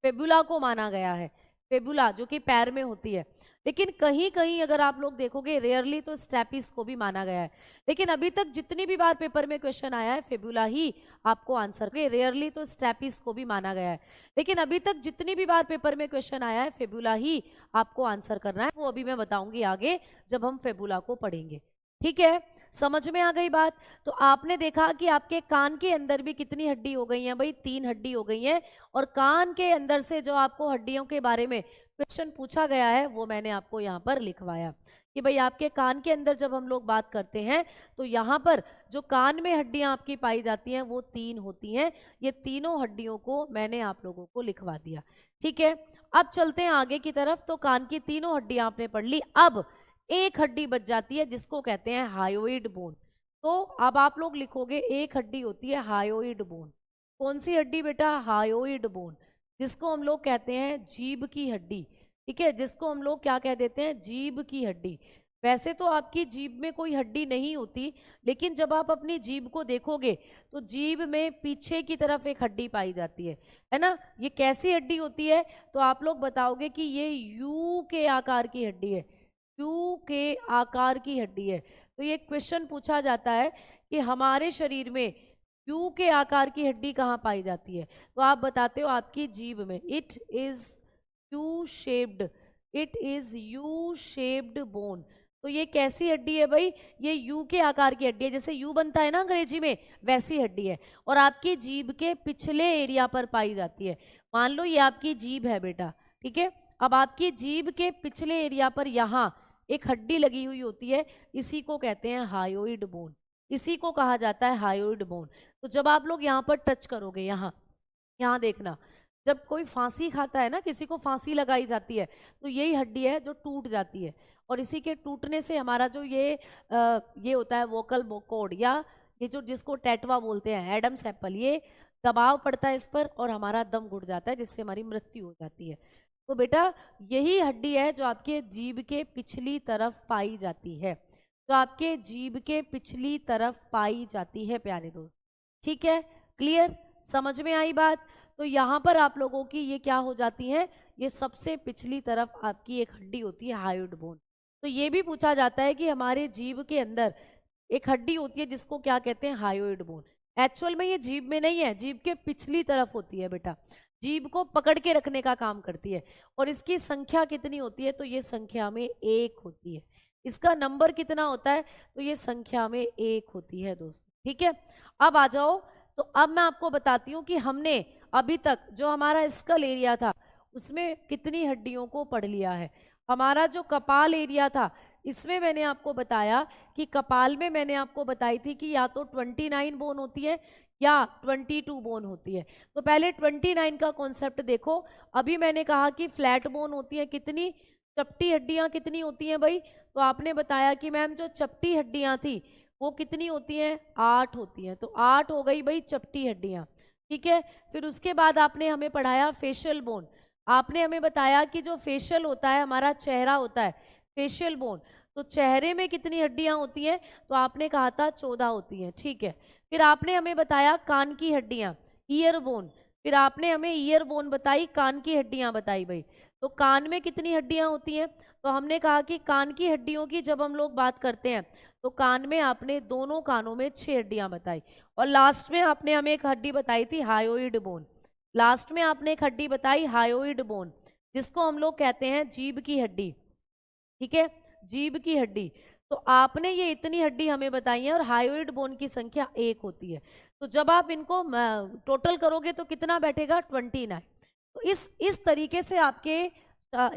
फेबुला को माना गया है, फेबुला जो कि पैर में होती है। लेकिन कहीं कहीं अगर आप लोग देखोगे रेयरली तो स्टेपिस को भी माना गया है। लेकिन अभी तक जितनी भी बार पेपर में क्वेश्चन आया है फेबुला ही आपको आंसर, रेयरली तो स्टेपिस को भी माना गया है। लेकिन अभी तक जितनी भी बार पेपर में क्वेश्चन आया है फेबुला ही आपको आंसर करना है। वो अभी मैं बताऊंगी आगे जब हम फेबुला को पढ़ेंगे, ठीक है। समझ में आ गई बात। तो आपने देखा कि आपके कान के अंदर भी कितनी हड्डी हो गई है भाई, 3 हड्डी हो गई है। और कान के अंदर से जो आपको हड्डियों के बारे में क्वेश्चन पूछा गया है वो मैंने आपको यहाँ पर लिखवाया कि भाई आपके कान के अंदर जब हम लोग बात करते हैं तो यहाँ पर जो कान में हड्डियां आपकी पाई जाती हैं वो 3 होती हैं। ये तीनों हड्डियों को मैंने आप लोगों को लिखवा दिया, ठीक है। अब चलते हैं आगे की तरफ। तो कान की तीनों हड्डियां आपने पढ़ ली। अब एक हड्डी बच जाती है जिसको कहते हैं हायोइड बोन। तो अब आप लोग लिखोगे एक हड्डी होती है हायोइड बोन। कौन सी हड्डी बेटा, हायोइड बोन, जिसको हम लोग कहते हैं जीभ की हड्डी, ठीक है, जिसको हम लोग क्या कह देते हैं, जीभ की हड्डी। वैसे तो आपकी जीभ में कोई हड्डी नहीं होती, लेकिन जब आप अपनी जीभ को देखोगे तो जीभ में पीछे की तरफ एक हड्डी पाई जाती है ना। ये कैसी हड्डी होती है? तो आप लोग बताओगे कि ये यू के आकार की हड्डी है, यू के आकार की हड्डी है। तो ये क्वेश्चन पूछा जाता है कि हमारे शरीर में यू के आकार की हड्डी कहाँ पाई जाती है? तो आप बताते हो आपकी जीभ में। It is U shaped, it is U shaped bone. तो ये कैसी हड्डी है भाई? ये यू के आकार की हड्डी है, जैसे यू बनता है ना अंग्रेजी में, वैसी हड्डी है और आपकी जीभ के पिछले एरिया पर पाई जाती है। मान लो ये आपकी जीभ है बेटा, ठीक है। अब आपकी जीभ के पिछले एरिया पर यहाँ एक हड्डी लगी हुई होती है, इसी को कहते हैं हायोइड बोन, इसी को कहा जाता है हायोइड बोन। तो जब आप लोग यहाँ पर टच करोगे, यहाँ यहाँ देखना, जब कोई फांसी खाता है ना, किसी को फांसी लगाई जाती है, तो यही हड्डी है जो टूट जाती है और इसी के टूटने से हमारा जो ये होता है वोकल कॉर्ड, या ये जो जिसको टैटवा बोलते हैं, एडम्स एप्पल, ये दबाव पड़ता है इस पर और हमारा दम घुट जाता है, जिससे हमारी मृत्यु हो जाती है। तो बेटा यही हड्डी है जो आपके जीभ के पिछली तरफ पाई जाती है, जो आपके जीभ के पिछली तरफ पाई जाती है प्यारे दोस्त। ठीक है, क्लियर, समझ में आई बात? तो यहाँ पर आप लोगों की ये क्या हो जाती है, ये सबसे पिछली तरफ आपकी एक हड्डी होती है हायोइड बोन। तो ये भी पूछा जाता है कि हमारे जीभ के अंदर एक हड्डी होती है जिसको क्या कहते हैं, हायोइड बोन। एक्चुअल में ये जीभ में नहीं है, जीभ के पिछली तरफ होती है बेटा, जीभ को पकड़ के रखने का काम करती है। और इसकी संख्या कितनी होती है? तो ये संख्या में 1 होती है। इसका नंबर कितना होता है? तो ये संख्या में 1 होती है दोस्तों। ठीक है, अब आ जाओ। तो अब मैं आपको बताती हूँ कि हमने अभी तक जो हमारा स्कल एरिया था उसमें कितनी हड्डियों को पढ़ लिया है। हमारा जो कपाल एरिया था, इसमें मैंने आपको बताया कि कपाल में मैंने आपको बताई थी कि या तो 29 बोन होती है या 22 बोन होती है। तो पहले 29 का कॉन्सेप्ट देखो। अभी मैंने कहा कि फ्लैट बोन होती है कितनी, चपटी हड्डियां कितनी होती हैं भाई? तो आपने बताया कि मैम जो चपटी हड्डियां थी वो कितनी होती हैं, 8 होती हैं। तो 8 हो गई भाई चपटी हड्डियां। ठीक है, फिर उसके बाद आपने हमें पढ़ाया फेशियल बोन। आपने हमें बताया कि जो फेशियल होता है, हमारा चेहरा होता है, फेशियल बोन, तो चेहरे में कितनी हड्डियां होती हैं? तो आपने कहा था 14 होती हैं। ठीक है, फिर आपने हमें बताया कान की हड्डियां, ईयर बोन। फिर आपने हमें ईयर बोन बताई, कान की हड्डियां बताई भाई। तो कान में कितनी हड्डियां होती हैं? तो हमने कहा कि कान की हड्डियों की जब हम लोग बात करते हैं तो कान में आपने दोनों कानों में 6 हड्डियां बताई और लास्ट में आपने हमें एक हड्डी बताई थी हायोइड बोन। लास्ट में आपने एक हड्डी बताई हायोइड बोन, जिसको हम लोग कहते हैं जीभ की हड्डी। ठीक है, जीभ की हड्डी। तो आपने ये इतनी हड्डी हमें बताई है और हायोइड बोन की संख्या 1 होती है। तो जब आप इनको टोटल करोगे तो कितना बैठेगा, 29। तो इस तरीके से आपके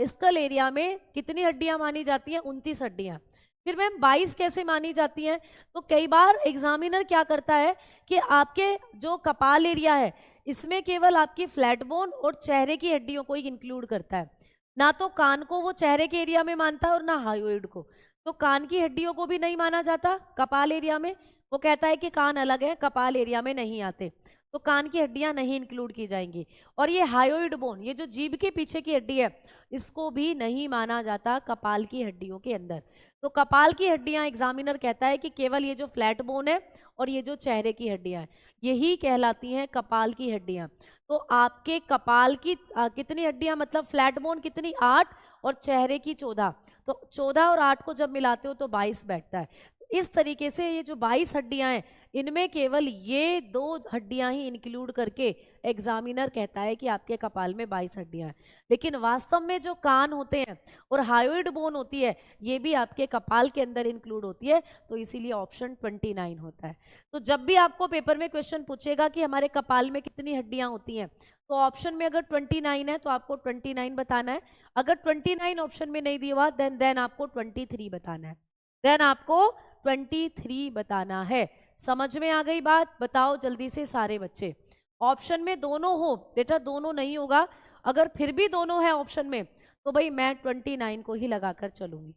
स्कल एरिया में कितनी हड्डियां मानी जाती हैं, 29 हड्डियां। फिर मैम 22 कैसे मानी जाती हैं? तो कई बार एग्जामिनर क्या करता है कि आपके जो कपाल एरिया है इसमें केवल आपकी फ्लैट बोन और चेहरे की हड्डियों को ही इंक्लूड करता है, ना तो कान को वो चेहरे के एरिया में मानता है और ना हायोइड को। तो कान की हड्डियों को भी नहीं माना जाता कपाल एरिया में, वो कहता है कि कान अलग है, कपाल एरिया में नहीं आते, तो कान की हड्डियां नहीं इंक्लूड की जाएंगी। और ये हायोइड बोन, ये जो जीभ के पीछे की हड्डी है, इसको भी नहीं माना जाता कपाल की हड्डियों के अंदर। तो कपाल की हड्डियां एग्जामिनर कहता है कि केवल ये जो फ्लैट बोन है और ये जो चेहरे की हड्डियां हैं यही कहलाती हैं कपाल की हड्डियां। तो आपके कपाल की कितनी हड्डियां, मतलब फ्लैट बोन कितनी, 8, और चेहरे की 14। तो 14 और 8 को जब मिलाते हो तो 22 बैठता है। इस तरीके से ये जो 22 हड्डियां हैं इनमें केवल ये 2 हड्डियां ही इंक्लूड करके एग्जामिनर कहता है कि आपके कपाल में 22 हड्डियां हैं। लेकिन वास्तव में जो कान होते हैं और हायोइड बोन होती है ये भी आपके कपाल के अंदर इंक्लूड होती है, तो इसीलिए ऑप्शन 29 होता है। तो जब भी आपको पेपर में क्वेश्चन पूछेगा कि हमारे कपाल में कितनी हड्डियां होती हैं, तो ऑप्शन में अगर 29 है तो आपको 29 बताना है। अगर 29 ऑप्शन में नहीं दिया हुआ देन आपको 23 बताना है, देन आपको 23 बताना है। समझ में आ गई बात? बताओ जल्दी से सारे बच्चे। ऑप्शन में दोनों हो बेटा, दोनों नहीं होगा। अगर फिर भी दोनों है ऑप्शन में तो भाई मैं 29 को ही लगाकर चलूंगी,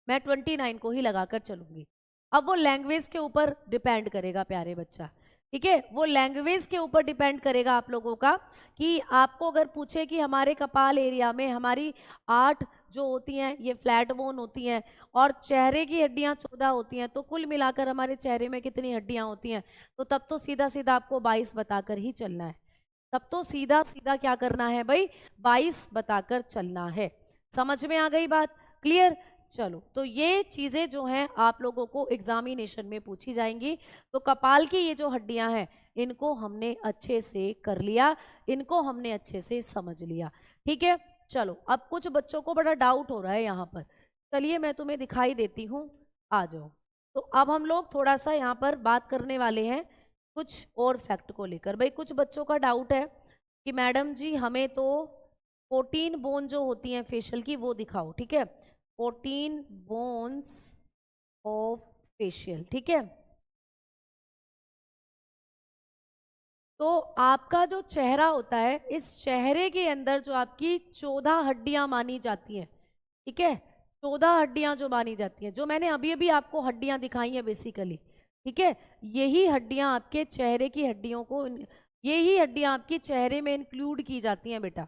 मैं 29 को ही लगाकर चलूंगी। अब वो लैंग्वेज के ऊपर डिपेंड करेगा प्यारे बच्चा, ठीक है, वो लैंग्वेज के ऊपर डिपेंड करेगा आप लोगों का कि आपको अगर पूछे कि हमारे कपाल एरिया में हमारी 8 जो होती हैं ये फ्लैट बोन होती हैं और चेहरे की हड्डियां 14 होती हैं, तो कुल मिलाकर हमारे चेहरे में कितनी हड्डियां होती हैं? तो तब तो सीधा सीधा आपको 22 बताकर ही चलना है। तब तो सीधा सीधा क्या करना है भाई, 22 बताकर चलना है। समझ में आ गई बात? क्लियर? चलो, तो ये चीजें जो हैं आप लोगों को एग्जामिनेशन में पूछी जाएंगी। तो कपाल की ये जो हड्डियां हैं इनको हमने अच्छे से कर लिया, इनको हमने अच्छे से समझ लिया। ठीक है, चलो अब कुछ बच्चों को बड़ा डाउट हो रहा है यहाँ पर, चलिए मैं तुम्हें दिखाई देती हूँ, आ जाओ। तो अब हम लोग थोड़ा सा यहाँ पर बात करने वाले हैं कुछ और फैक्ट को लेकर। भाई कुछ बच्चों का डाउट है कि मैडम जी हमें तो 14 बोन जो होती हैं फेशियल की वो दिखाओ। ठीक है, 14 बोन्स ऑफ फेशियल। ठीक है, तो आपका जो चेहरा होता है, इस चेहरे के अंदर जो आपकी 14 हड्डियां मानी जाती हैं, ठीक है, 14 हड्डियां जो मानी जाती हैं, जो मैंने अभी अभी आपको हड्डियां दिखाई हैं बेसिकली, ठीक है, यही हड्डियां आपके चेहरे की हड्डियों को, यही हड्डियां आपके चेहरे में इंक्लूड की जाती हैं बेटा।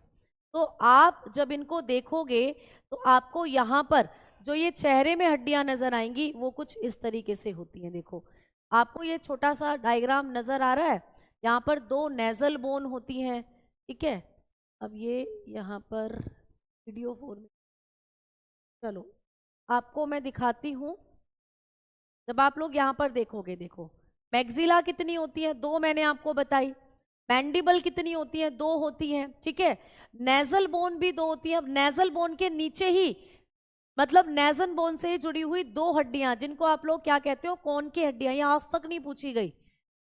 तो आप जब इनको देखोगे तो आपको यहाँ पर जो ये चेहरे में हड्डियां नजर आएंगी वो कुछ इस तरीके से होती हैं। देखो, आपको ये छोटा सा डायग्राम नजर आ रहा है, यहाँ पर 2 नेजल बोन होती हैं। ठीक है, अब ये यहाँ पर वीडियो 4 में, चलो आपको मैं दिखाती हूँ। जब आप लोग यहाँ पर देखोगे, देखो मैक्सिला कितनी होती है, 2 मैंने आपको बताई। मैंडिबल कितनी होती है, 2 होती हैं। ठीक है, नेजल बोन भी 2 होती है। अब नेजल बोन के नीचे ही, मतलब नेजन बोन से जुड़ी हुई 2 हड्डियां, जिनको आप लोग क्या कहते हो, कौन की हड्डियां, ये आज तक नहीं पूछी गई,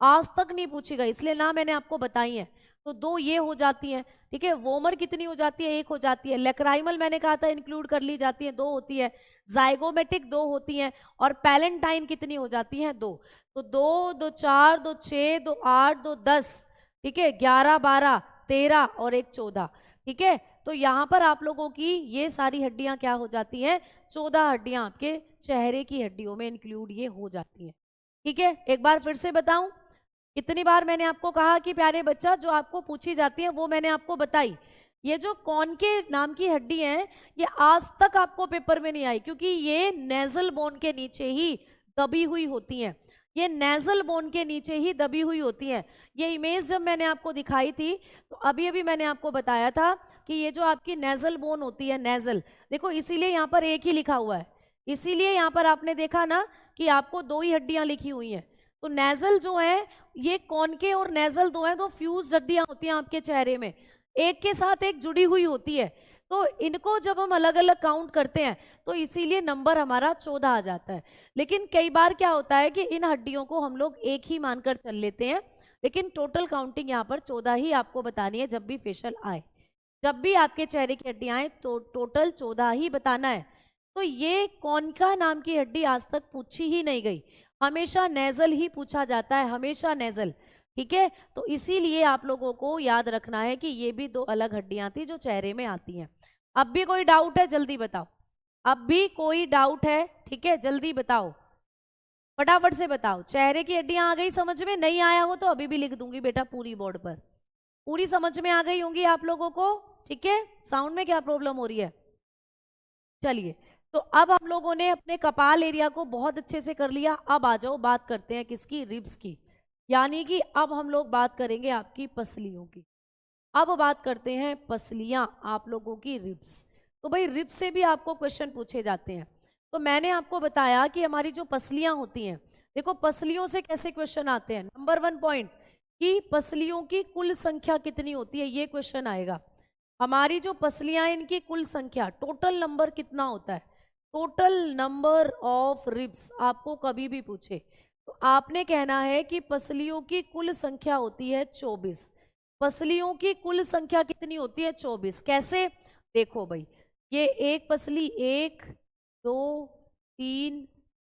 आज तक नहीं पूछी गई, इसलिए ना मैंने आपको बताई है। तो 2 ये हो जाती हैं। ठीक है, वोमर कितनी हो जाती है, 1 हो जाती है। लेक्राइमल मैंने कहा था इंक्लूड कर ली जाती है, 2 होती है। जाइगोमेटिक 2 होती हैं। और पैलेंटाइन कितनी हो जाती हैं, 2। तो 2, 2 4, 2 6, 2 8, 2 10, ठीक है, 11, 12, 13 और 1 14। ठीक है, तो यहाँ पर आप लोगों की ये सारी हड्डियां क्या हो जाती हैं, 14 हड्डियां आपके चेहरे की हड्डियों में इंक्लूड ये हो जाती हैं। ठीक है, एक बार फिर से बताऊं, कितनी बार मैंने आपको कहा कि प्यारे बच्चा जो आपको पूछी जाती है वो मैंने आपको बताई। ये जो कौन के नाम की हड्डी है ये आज तक आपको पेपर में नहीं आई, क्योंकि ये नेजल बोन के नीचे ही दबी हुई होती हैं। ये नेजल बोन के नीचे ही दबी हुई होती हैं। ये इमेज जब मैंने आपको दिखाई थी तो अभी अभी मैंने आपको बताया था कि ये जो आपकी नेजल बोन होती है, नेजल, देखो इसीलिए यहाँ पर एक ही लिखा हुआ है, इसीलिए यहाँ पर आपने देखा ना कि आपको 2 ही हड्डियां लिखी हुई हैं। तो नेजल जो है ये कॉनके और नेजल 2 हैं, 2 फ्यूज हड्डियां होती हैं आपके चेहरे में, एक के साथ एक जुड़ी हुई होती है। तो इनको जब हम अलग अलग काउंट करते हैं तो इसीलिए नंबर हमारा 14 आ जाता है। लेकिन कई बार क्या होता है कि इन हड्डियों को हम लोग एक ही मानकर चल लेते हैं, लेकिन टोटल काउंटिंग यहाँ पर 14 ही आपको बतानी है। जब भी फेशियल आए, जब भी आपके चेहरे की हड्डियां आए तो टोटल 14 ही बताना है। तो ये कॉनका नाम की हड्डी आज तक पूछी ही नहीं गई, हमेशा नेजल ही पूछा जाता है, हमेशा नेजल। ठीक है, तो इसीलिए आप लोगों को याद रखना है कि ये भी 2 अलग हड्डियां थी जो चेहरे में आती हैं। अब भी कोई डाउट है, जल्दी बताओ, अब भी कोई डाउट है? ठीक है, जल्दी बताओ, फटाफट से बताओ। चेहरे की हड्डियां आ गई समझ में? नहीं आया हो तो अभी भी लिख दूंगी बेटा पूरी बोर्ड पर, पूरी समझ में आ गई होंगी आप लोगों को। ठीक है, साउंड में क्या प्रॉब्लम हो रही है? चलिए, तो अब हम लोगों ने अपने कपाल एरिया को बहुत अच्छे से कर लिया। अब आ जाओ बात करते हैं किसकी, रिब्स की, यानी कि अब हम लोग बात करेंगे आपकी पसलियों की। अब बात करते हैं पसलियां आप लोगों की, रिब्स। तो भाई रिब्स से भी आपको क्वेश्चन पूछे जाते हैं। तो मैंने आपको बताया कि हमारी जो पसलियां होती हैं, देखो पसलियों से कैसे क्वेश्चन आते हैं। नंबर 1 पॉइंट कि पसलियों की कुल संख्या कितनी होती है, ये क्वेश्चन आएगा। हमारी जो पसलियां हैं इनकी कुल संख्या, टोटल नंबर कितना होता है, टोटल नंबर ऑफ रिब्स आपको कभी भी पूछे तो आपने कहना है कि पसलियों की कुल संख्या होती है 24। पसलियों की कुल संख्या कितनी होती है, 24। कैसे? देखो भाई, ये एक पसली 1 2 3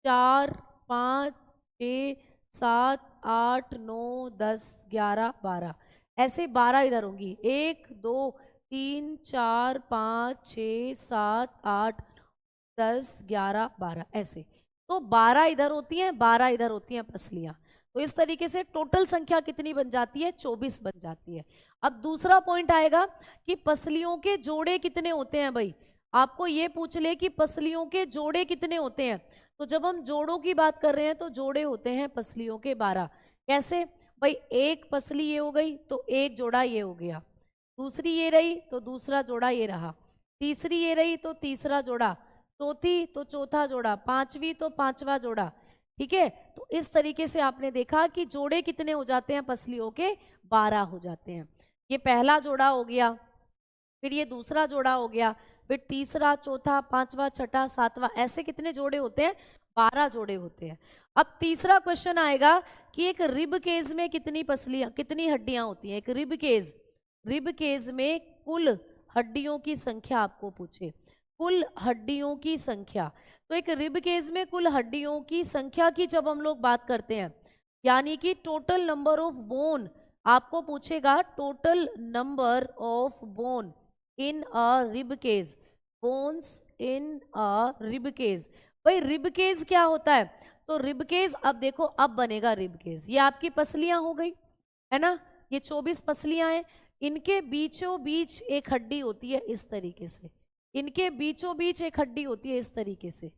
4 5 6 7 8 9 10 11 12, ऐसे 12 इधर होंगी, 1 2 3 4 5 6 7 8 10 11 12, ऐसे। तो 12 इधर होती हैं, 12 इधर होती हैं पसलियां। तो इस तरीके से टोटल संख्या कितनी बन जाती है, 24 बन जाती है। अब दूसरा पॉइंट आएगा कि पसलियों के जोड़े कितने होते हैं भाई। आपको ये पूछ ले कि पसलियों के जोड़े कितने होते हैं, तो जब हम जोड़ों की बात कर रहे हैं तो जोड़े होते हैं पसलियों के 12। कैसे भाई, एक पसली ये हो गई तो एक जोड़ा ये हो गया, दूसरी ये रही तो दूसरा जोड़ा ये रहा, तीसरी ये रही तो तीसरा जोड़ा, चौथी तो चौथा जोड़ा, पांचवी तो पांचवा जोड़ा। ठीक है, तो इस तरीके से आपने देखा कि जोड़े कितने हो जाते हैं पसलियों के, 12 हो जाते हैं। ये पहला जोड़ा हो गया, फिर ये दूसरा जोड़ा हो गया, फिर तीसरा, चौथा, पांचवा, छठा, सातवां, ऐसे कितने जोड़े होते हैं, 12 जोड़े होते हैं। अब तीसरा क्वेश्चन आएगा कि एक रिब केज में कितनी पसलियां, कितनी हड्डियां होती हैं। एक रिब केज में कुल हड्डियों की संख्या आपको पूछे, कुल हड्डियों की संख्या। तो एक रिब केज में कुल हड्डियों की संख्या की जब हम लोग बात करते हैं, यानी कि टोटल नंबर ऑफ बोन, आपको पूछेगा total number of bone in a rib cage, bones in a rib cage. भाई रिब केज क्या होता है, तो रिब केज, अब देखो अब बनेगा रिब केज, ये आपकी पसलियां हो गई है ना, ये 24 पसलियां हैं, इनके बीचों बीच एक हड्डी होती है इस तरीके से, इनके बीचों बीच एक हड्डी होती है इस तरीके से।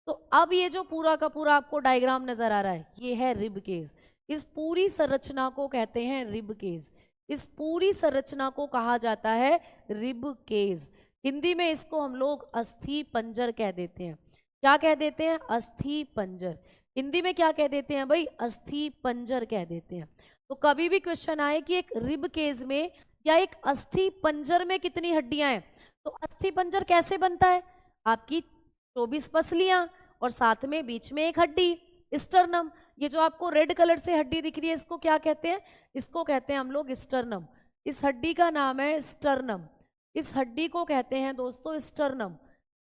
तो अब ये जो पूरा का पूरा आपको डायग्राम नजर आ रहा है, ये है रिब केज। इस पूरी संरचना को कहते हैं रिब केज, इस पूरी संरचना को कहा जाता है रिब केज। हिंदी में इसको हम लोग अस्थि पंजर कह देते हैं। क्या कह देते हैं, अस्थि पंजर। हिंदी में क्या कह देते हैं भाई, अस्थि पंजर कह देते हैं। तो कभी भी क्वेश्चन आए कि एक रिब केज में या एक अस्थि पंजर में कितनी हड्डियां हैं, तो अस्थि पंजर कैसे बनता है, आपकी 24 पसलियां और साथ में बीच में एक हड्डी, स्टर्नम। ये जो आपको रेड कलर से हड्डी दिख रही है, इसको क्या कहते हैं, इसको कहते हैं हम लोग स्टर्नम। इस हड्डी का नाम है स्टर्नम, इस हड्डी को कहते हैं दोस्तों स्टर्नम।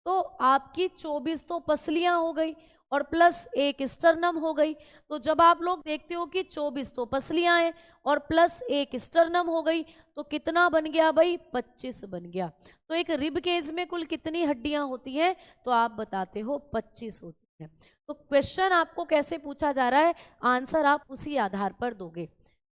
तो आपकी 24 तो पसलियां हो गई और प्लस एक स्टर्नम हो गई। तो जब आप लोग देखते हो कि 24 तो पसलियां हैं और प्लस एक स्टर्नम हो गई, तो कितना बन गया भाई, 25 बन गया। तो एक रिब केज में कुल कितनी हड्डियां होती हैं, तो आप बताते हो 25 होती हैं। तो क्वेश्चन आपको कैसे पूछा जा रहा है, आंसर आप उसी आधार पर दोगे,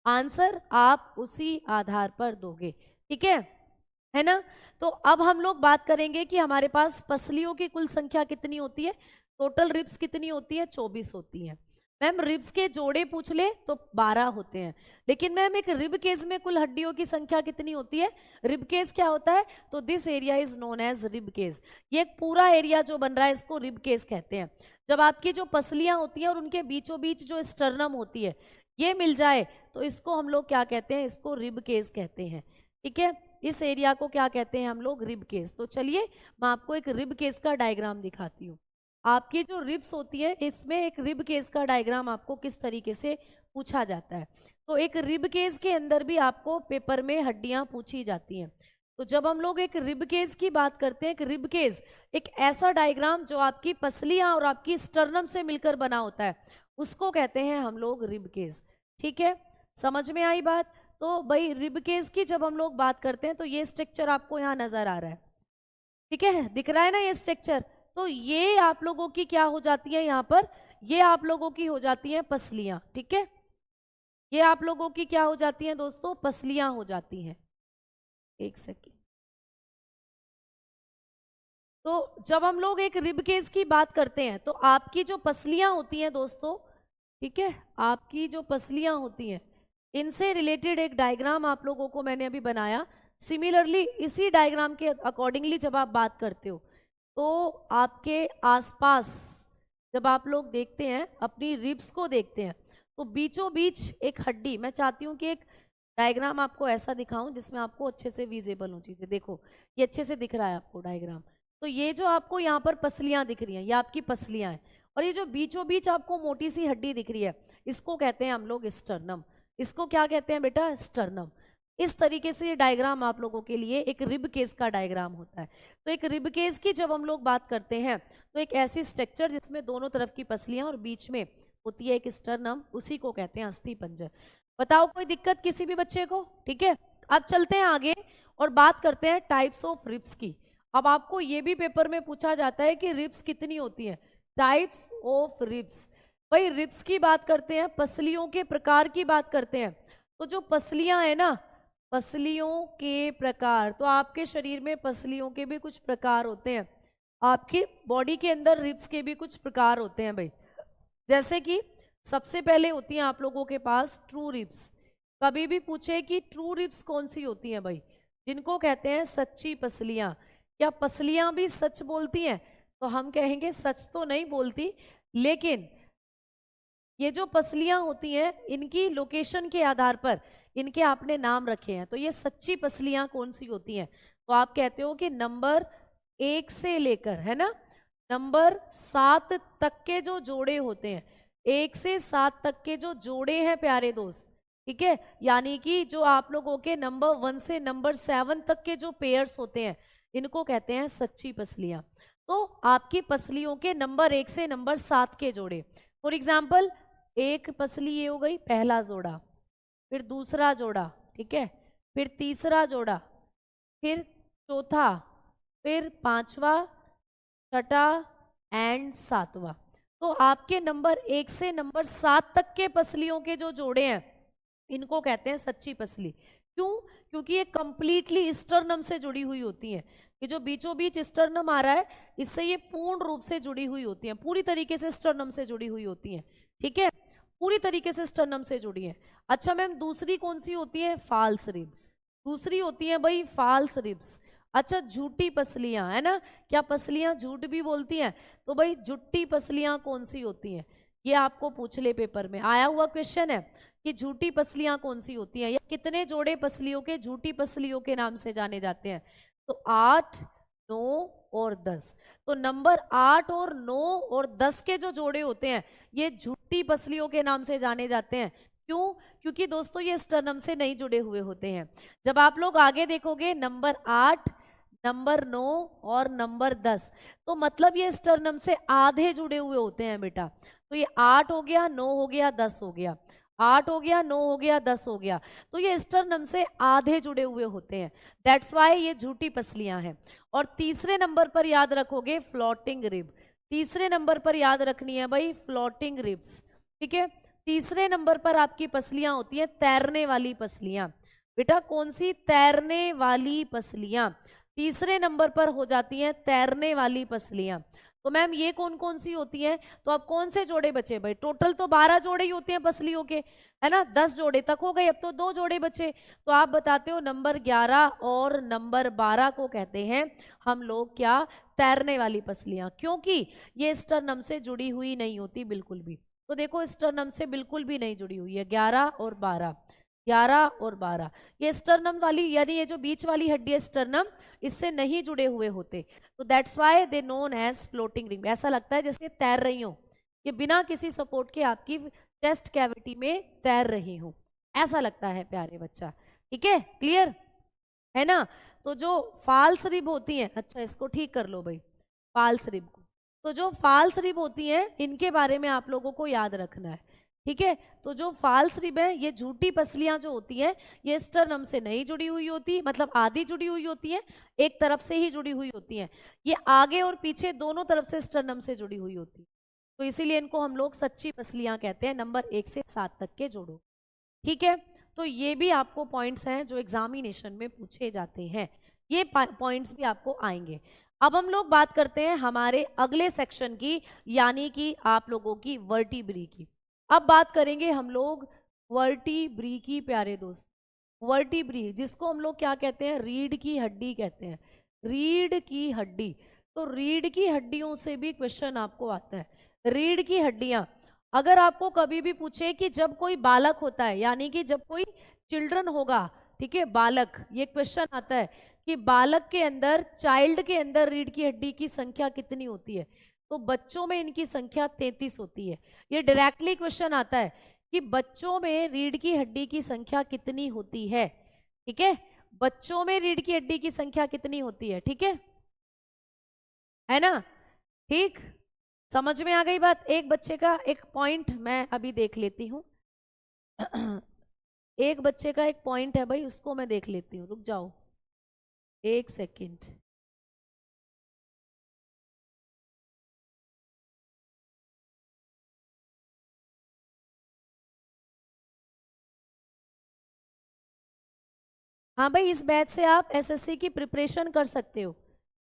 आंसर आप उसी आधार पर दोगे। ठीक है ना। तो अब हम लोग बात करेंगे कि हमारे पास पसलियों की कुल संख्या कितनी होती है, टोटल रिब्स कितनी होती है, 24 होती हैं। मैम रिब्स के जोड़े पूछ ले तो 12 होते हैं, लेकिन मैम एक रिब केज में कुल हड्डियों की संख्या कितनी होती है, रिब केज क्या होता है, तो this area is known as rib cage. ये पूरा एरिया जो बन रहा है इसको रिब केज कहते हैं। जब आपकी जो पसलियां होती हैं और उनके बीचों बीच जो स्टर्नम होती है ये मिल जाए, तो इसको हम लोग क्या कहते हैं, इसको रिब केज कहते हैं। ठीक है, इस एरिया को क्या कहते हैं हम लोग, रिब केज। तो चलिए मैं आपको एक रिब केज का डायग्राम दिखाती हूँ। आपकी जो रिब्स होती है इसमें एक रिब केज का डायग्राम आपको किस तरीके से पूछा जाता है। तो एक रिब केज के अंदर भी आपको पेपर में हड्डियां पूछी जाती हैं। तो जब हम लोग एक रिब केज की बात करते हैं, एक रिब केज एक ऐसा डायग्राम जो आपकी पसलियां और आपकी स्टर्नम से मिलकर बना होता है, उसको कहते हैं हम लोग रिब केज। ठीक है, समझ में आई बात। तो भाई रिब केज की जब हम लोग बात करते हैं तो ये स्ट्रक्चर आपको यहाँ नजर आ रहा है, ठीक है, दिख रहा है ना ये स्ट्रक्चर। तो ये आप लोगों की क्या हो जाती है, यहाँ पर ये आप लोगों की हो जाती हैं पसलियां। ठीक है, ये आप लोगों की क्या हो जाती हैं दोस्तों, पसलियां हो जाती हैं। एक सेकेंड। तो जब हम लोग एक रिब केज की बात करते हैं तो आपकी जो पसलियां होती हैं दोस्तों, ठीक है, आपकी जो पसलियां होती हैं इनसे रिलेटेड एक डायग्राम आप लोगों को मैंने अभी बनाया। सिमिलरली इसी डायग्राम के अकॉर्डिंगली जब आप बात करते हो तो आपके आसपास जब आप लोग देखते हैं, अपनी रिब्स को देखते हैं, तो बीचों बीच एक हड्डी, मैं चाहती हूँ कि एक डायग्राम आपको ऐसा दिखाऊं जिसमें आपको अच्छे से विजिबल हो चीजें। देखो ये अच्छे से दिख रहा है आपको डायग्राम। तो ये जो आपको यहाँ पर पसलियां दिख रही हैं ये आपकी पसलियां हैं, और ये जो बीचों बीच आपको मोटी सी हड्डी दिख रही है इसको कहते हैं हम लोग स्टर्नम। इसको क्या कहते हैं बेटा, स्टर्नम। इस तरीके से ये डायग्राम आप लोगों के लिए एक रिब केज का डायग्राम होता है। तो एक रिब केज की जब हम लोग बात करते हैं तो एक ऐसी स्ट्रक्चर जिसमें दोनों तरफ की पसलियां और बीच में होती है एक स्टर्नम, उसी को कहते हैं अस्थि पंजर। बताओ कोई दिक्कत किसी भी बच्चे को। ठीक है, अब चलते हैं आगे और बात करते हैं टाइप्स ऑफ रिब्स की। अब आपको ये भी पेपर में पूछा जाता है कि रिब्स कितनी होती हैं, टाइप्स ऑफ रिब्स। भाई रिब्स की बात करते हैं, पसलियों के प्रकार की बात करते हैं। तो जो पसलियां है ना, पसलियों के प्रकार। तो आपके शरीर में पसलियों के भी कुछ प्रकार होते हैं, आपकी बॉडी के अंदर रिब्स के भी कुछ प्रकार होते हैं भाई। जैसे कि सबसे पहले होती हैं आप लोगों के पास ट्रू रिब्स। कभी भी पूछे कि ट्रू रिब्स कौन सी होती हैं भाई, जिनको कहते हैं सच्ची पसलियां। क्या पसलियां भी सच बोलती हैं? तो हम कहेंगे सच तो नहीं बोलती, लेकिन ये जो पसलियां होती हैं इनकी लोकेशन के आधार पर इनके आपने नाम रखे हैं। तो ये सच्ची पसलियां कौन सी होती हैं? तो आप कहते हो कि नंबर 1 से लेकर, है ना, नंबर 7 तक के जो जोड़े होते हैं, 1 से 7 तक के जो जोड़े हैं प्यारे दोस्त, ठीक है, यानी कि जो आप लोगों के नंबर 1 से नंबर 7 तक के जो पेयर्स होते हैं, इनको कहते हैं सच्ची पसलियां। तो आपकी पसलियों के नंबर 1 से नंबर 7 के जोड़े, फॉर एग्जाम्पल, एक पसली ये हो गई पहला जोड़ा, फिर दूसरा जोड़ा, ठीक है, फिर तीसरा जोड़ा, फिर चौथा, फिर पांचवा, छठा एंड सातवां। तो आपके नंबर 1 से नंबर 7 तक के पसलियों के जो जोड़े हैं इनको कहते हैं सच्ची पसली। क्यों? क्योंकि ये कंप्लीटली स्टर्नम से जुड़ी हुई होती है। ये जो बीचों बीच स्टर्नम आ रहा है, इससे ये पूर्ण रूप से जुड़ी हुई होती हैं, पूरी तरीके से स्टर्नम से जुड़ी हुई होती हैं, ठीक है, पूरी तरीके से स्टर्नम से जुड़ी है। अच्छा मैम, दूसरी कौन सी होती है? False rib. दूसरी होती है भाई फाल्स रिब्स। अच्छा, झूठी पसलियां, है ना, क्या पसलियां झूठ भी बोलती हैं? तो भाई झूठी पसलियां कौन सी होती हैं? ये आपको पूछ ले, पेपर में आया हुआ क्वेश्चन है कि झूठी पसलियां कौन सी होती हैं, या कितने जोड़े पसलियों के झूठी पसलियों के नाम से जाने जाते हैं? तो 8, 9 और 10। तो नंबर 8 और 9 और 10 के जो जोड़े होते हैं ये झूठी पसलियों के नाम से जाने जाते हैं। क्यों? क्योंकि दोस्तों ये स्टर्नम से नहीं जुड़े हुए होते हैं। जब आप लोग आगे देखोगे नंबर 8, नंबर 9 और नंबर 10, तो मतलब ये स्टर्नम से आधे जुड़े हुए होते हैं बेटा। तो ये 8 हो गया, 9 हो गया, 10 हो गया, 8 हो गया, 9 हो गया, 10 हो गया। तो ये स्टर्नम से आधे जुड़े हुए होते हैं, दैट्स वाई ये झूठी पसलियां हैं। और तीसरे नंबर पर याद रखोगे फ्लोटिंग रिब। तीसरे नंबर पर याद रखनी है भाई फ्लोटिंग रिब्स, ठीक है। तीसरे नंबर पर आपकी पसलियां होती हैं तैरने वाली पसलियां। बेटा कौन सी? तैरने वाली पसलियां तीसरे नंबर पर हो जाती हैं, तैरने वाली पसलियां। तो मैम ये कौन कौन सी होती हैं? तो अब कौन से जोड़े बचे भाई? टोटल तो 12 जोड़े ही होते हैं पसलियों के, है ना, 10 जोड़े तक हो गए, अब तो 2 जोड़े बचे। तो आप बताते हो नंबर 11 और नंबर 12 को कहते हैं हम लोग क्या? तैरने वाली पसलियां, क्योंकि ये स्टर्नम से जुड़ी हुई नहीं होती बिल्कुल भी। तो देखो स्टर्नम से बिल्कुल भी नहीं जुड़ी हुई है, 11 और 12, 11 और 12। ये स्टर्नम वाली, यानी ये जो बीच वाली हड्डी है स्टर्नम, इससे नहीं जुड़े हुए होते। तो that's why they known as floating ring. ऐसा लगता है जैसे तैर रही हो, कि बिना किसी सपोर्ट के आपकी चेस्ट कैविटी में तैर रही हूं, ऐसा लगता है प्यारे बच्चा, ठीक है, क्लियर है ना। तो जो फाल्स रिब होती हैं, अच्छा इसको ठीक कर लो भाई, फाल्स रिब को। तो जो फाल्स रिब होती हैं इनके बारे में आप लोगों को याद रखना है, ठीक है। तो जो फाल्स रिब है, ये झूठी पसलियां जो होती हैं, ये स्टर्नम से नहीं जुड़ी हुई होती, मतलब आधी जुड़ी हुई होती है, एक तरफ से ही जुड़ी हुई होती हैं। ये आगे और पीछे दोनों तरफ से स्टर्नम से जुड़ी हुई होती है। तो इसीलिए इनको हम लोग सच्ची पसलियां कहते हैं, नंबर 1 से 7 तक के जोड़ो, ठीक है। तो ये भी आपको पॉइंट्स हैं जो एग्जामिनेशन में पूछे जाते हैं, ये पॉइंट्स भी आपको आएंगे। अब हम लोग बात करते हैं हमारे अगले सेक्शन की, यानी कि आप लोगों की वर्टिब्री की। अब बात करेंगे हम लोग वर्टिब्री की प्यारे दोस्त। वर्टिब्री जिसको हम लोग क्या कहते हैं? रीढ़ की हड्डी कहते हैं, रीढ़ की हड्डी। तो रीढ़ की हड्डियों से भी क्वेश्चन आपको आता है। रीढ़ की हड्डियां, अगर आपको कभी भी पूछे कि जब कोई बालक होता है, यानी कि जब कोई चिल्ड्रन होगा, ठीक है, बालक, ये क्वेश्चन आता है कि बालक के अंदर, चाइल्ड के अंदर रीढ़ की हड्डी की संख्या कितनी होती है? तो बच्चों में इनकी संख्या 33 होती है। ये डायरेक्टली क्वेश्चन आता है कि बच्चों में रीढ़ की हड्डी की संख्या कितनी होती है, ठीक है, बच्चों में रीढ़ की हड्डी की संख्या कितनी होती है, ठीक है ना, ठीक, समझ में आ गई बात। एक बच्चे का एक पॉइंट मैं अभी देख लेती हूँ एक बच्चे का एक पॉइंट है भाई, उसको मैं देख लेती हूँ, रुक जाओ 1 सेकंड। हाँ भाई, इस बैच से आप एसएससी की प्रिपरेशन कर सकते हो,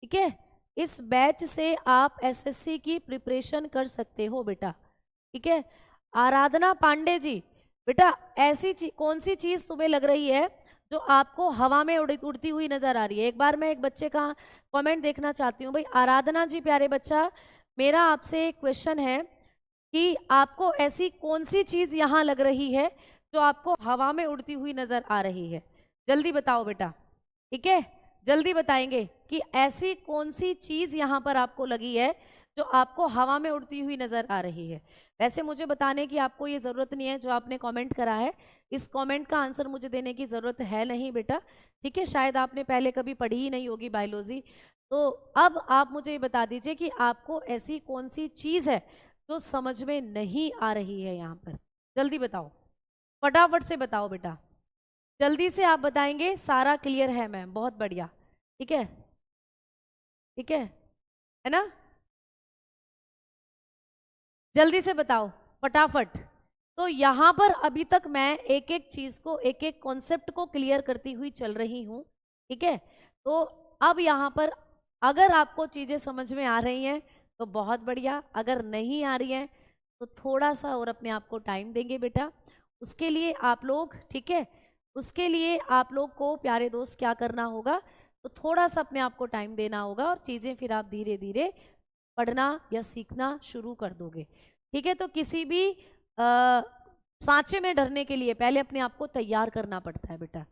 ठीक है। इस बैच से आप एसएससी की प्रिपरेशन कर सकते हो बेटा, ठीक है। आराधना पांडे जी, बेटा ऐसी कौन सी चीज तुम्हें लग रही है जो आपको हवा में उड़ती हुई नजर आ रही है? एक बार मैं एक बच्चे का कमेंट देखना चाहती हूँ भाई। आराधना जी प्यारे बच्चा, मेरा आपसे एक क्वेश्चन है कि आपको ऐसी कौन सी चीज यहाँ लग रही है जो आपको हवा में उड़ती हुई नजर आ रही है? जल्दी बताओ बेटा, ठीक है, जल्दी बताएंगे कि ऐसी कौन सी चीज यहाँ पर आपको लगी है जो आपको हवा में उड़ती हुई नजर आ रही है। वैसे मुझे बताने की आपको ये जरूरत नहीं है, जो आपने कमेंट करा है इस कमेंट का आंसर मुझे देने की जरूरत है नहीं बेटा, ठीक है। शायद आपने पहले कभी पढ़ी ही नहीं होगी बायोलॉजी। तो अब आप मुझे ये बता दीजिए कि आपको ऐसी कौन सी चीज है जो समझ में नहीं आ रही है यहाँ पर। जल्दी बताओ, फटाफट से बताओ बेटा, जल्दी से आप बताएंगे। सारा क्लियर है मैम, बहुत बढ़िया, ठीक है, ठीक है ना? जल्दी से बताओ फटाफट। तो यहां पर अभी तक मैं एक एक चीज को, एक एक कॉन्सेप्ट को क्लियर करती हुई चल रही हूं, ठीक है। तो अब यहां पर अगर आपको चीजें समझ में आ रही हैं तो बहुत बढ़िया, अगर नहीं आ रही हैं तो थोड़ा सा और अपने आप को टाइम देंगे बेटा। उसके लिए आप लोग, ठीक है, उसके लिए आप लोग को प्यारे दोस्त क्या करना होगा, तो थोड़ा सा अपने आप को टाइम देना होगा और चीजें फिर आप धीरे धीरे पढ़ना या सीखना शुरू कर दोगे, ठीक है। तो किसी भी सांचे में डरने के लिए पहले अपने आप को तैयार करना पड़ता है बेटा,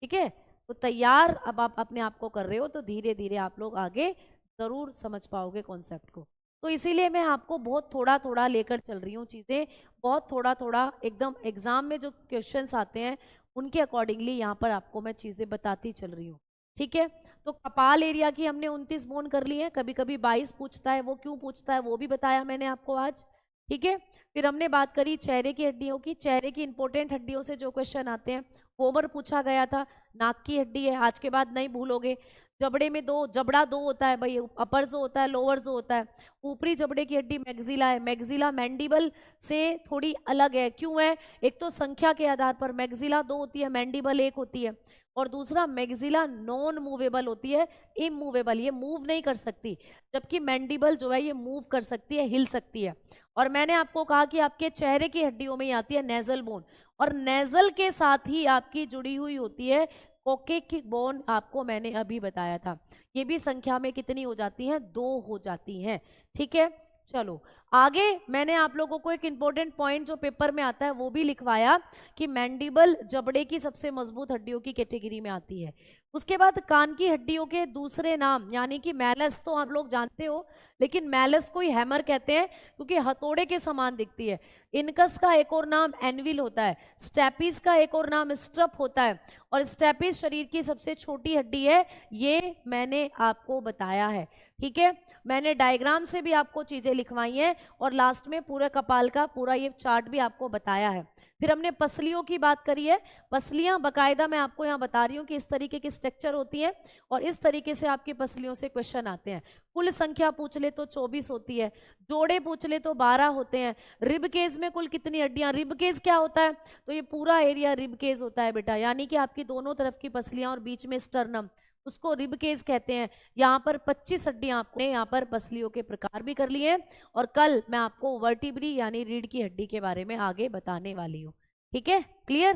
ठीक है। तो तैयार अब आप अपने आप को कर रहे हो तो धीरे धीरे आप लोग आगे जरूर समझ पाओगे कॉन्सेप्ट को। तो इसीलिए मैं आपको बहुत थोड़ा थोड़ा लेकर चल रही हूँ चीज़ें, बहुत थोड़ा थोड़ा, एकदम एग्जाम में जो क्वेश्चंस आते हैं उनके अकॉर्डिंगली यहाँ पर आपको मैं चीज़ें बताती चल रही हूँ, ठीक है। तो कपाल एरिया की हमने 29 बोन कर ली है, कभी कभी 22 पूछता है, वो क्यों पूछता है वो भी बताया मैंने आपको आज, ठीक है। फिर हमने बात करी चेहरे की हड्डियों की, चेहरे की इंपॉर्टेंट हड्डियों से जो क्वेश्चन आते हैं वो बार पूछा गया था। नाक की हड्डी है, आज के बाद नहीं भूलोगे। जबड़े में जबड़ा दो होता है भाई, अपर जो होता है, लोअर जो होता है। ऊपरी जबड़े की हड्डी मैग्जिला है, मैग्जिला मैंडिबल से थोड़ी अलग है, क्यों है? एक तो संख्या के आधार पर मैग्जिला 2 होती है, मैंडिबल 1 होती है, और दूसरा मैग्जिला नॉन मूवेबल होती है, इमूवेबल, ये मूव नहीं कर सकती, जबकि मैंडिबल जो है ये मूव कर सकती है, हिल सकती है। और मैंने आपको कहा कि आपके चेहरे की हड्डियों में आती है नेजल बोन, और नेजल के साथ ही आपकी जुड़ी हुई होती है कोकेकिक बोन, आपको मैंने अभी बताया था। ये भी संख्या में कितनी हो जाती हैं? 2 हो जाती हैं, ठीक है। चलो आगे, मैंने आप लोगों को एक इंपॉर्टेंट पॉइंट जो पेपर में आता है वो भी लिखवाया कि मैंडिबल जबड़े की सबसे मजबूत हड्डियों की कैटेगरी में आती है। उसके बाद कान की हड्डियों के दूसरे नाम, यानी कि मैलस तो आप लोग जानते हो, लेकिन मैलस को ही हैमर कहते हैं क्योंकि हथौड़े के समान दिखती है। इनकस का एक और नाम एनविल होता है, स्टेपिस का एक और नाम स्ट्रप होता है, और स्टेपिस शरीर की सबसे छोटी हड्डी है, ये मैंने आपको बताया है, ठीक है। मैंने डायग्राम से भी आपको चीजें लिखवाई हैं और लास्ट में पूरे कपाल का पूरा ये चार्ट भी आपको बताया है। फिर हमने पसलियों की बात करी है, पसलियां बकायदा मैं आपको यहाँ बता रही हूँ कि इस तरीके की स्ट्रक्चर होती है और इस तरीके से आपकी पसलियों से क्वेश्चन आते हैं। कुल संख्या पूछ ले तो 24 होती है, जोड़े पूछ ले तो 12 होते हैं। रिब केज में कुल कितनी हड्डियां? रिब केज क्या होता है? तो ये पूरा एरिया रिब केज होता है बेटा, यानी कि आपकी दोनों तरफ की पसलियां और बीच में स्टर्नम, उसको रिब केज कहते हैं। यहाँ पर 25 हड्डियां आपने यहाँ पर पसलियों के प्रकार भी कर लिए, और कल मैं आपको वर्टिब्री यानी रीढ़ की हड्डी के बारे में आगे बताने वाली हूँ, ठीक है। क्लियर?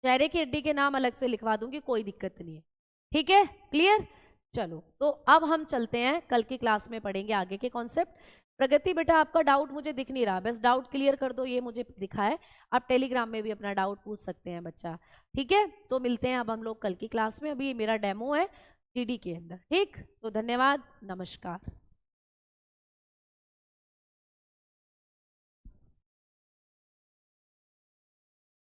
चेहरे की हड्डी के नाम अलग से लिखवा दूंगी, कोई दिक्कत नहीं है, ठीक है। क्लियर? चलो तो अब हम चलते हैं, कल की क्लास में पढ़ेंगे आगे के कॉन्सेप्ट। प्रगति बेटा, आपका डाउट मुझे दिख नहीं रहा, बस डाउट क्लियर कर दो, ये मुझे दिखा है। आप टेलीग्राम में भी अपना डाउट पूछ सकते हैं बच्चा, ठीक है। तो मिलते हैं अब हम लोग कल की क्लास में, अभी मेरा डेमो है जीडी के अंदर, ठीक। तो धन्यवाद, नमस्कार।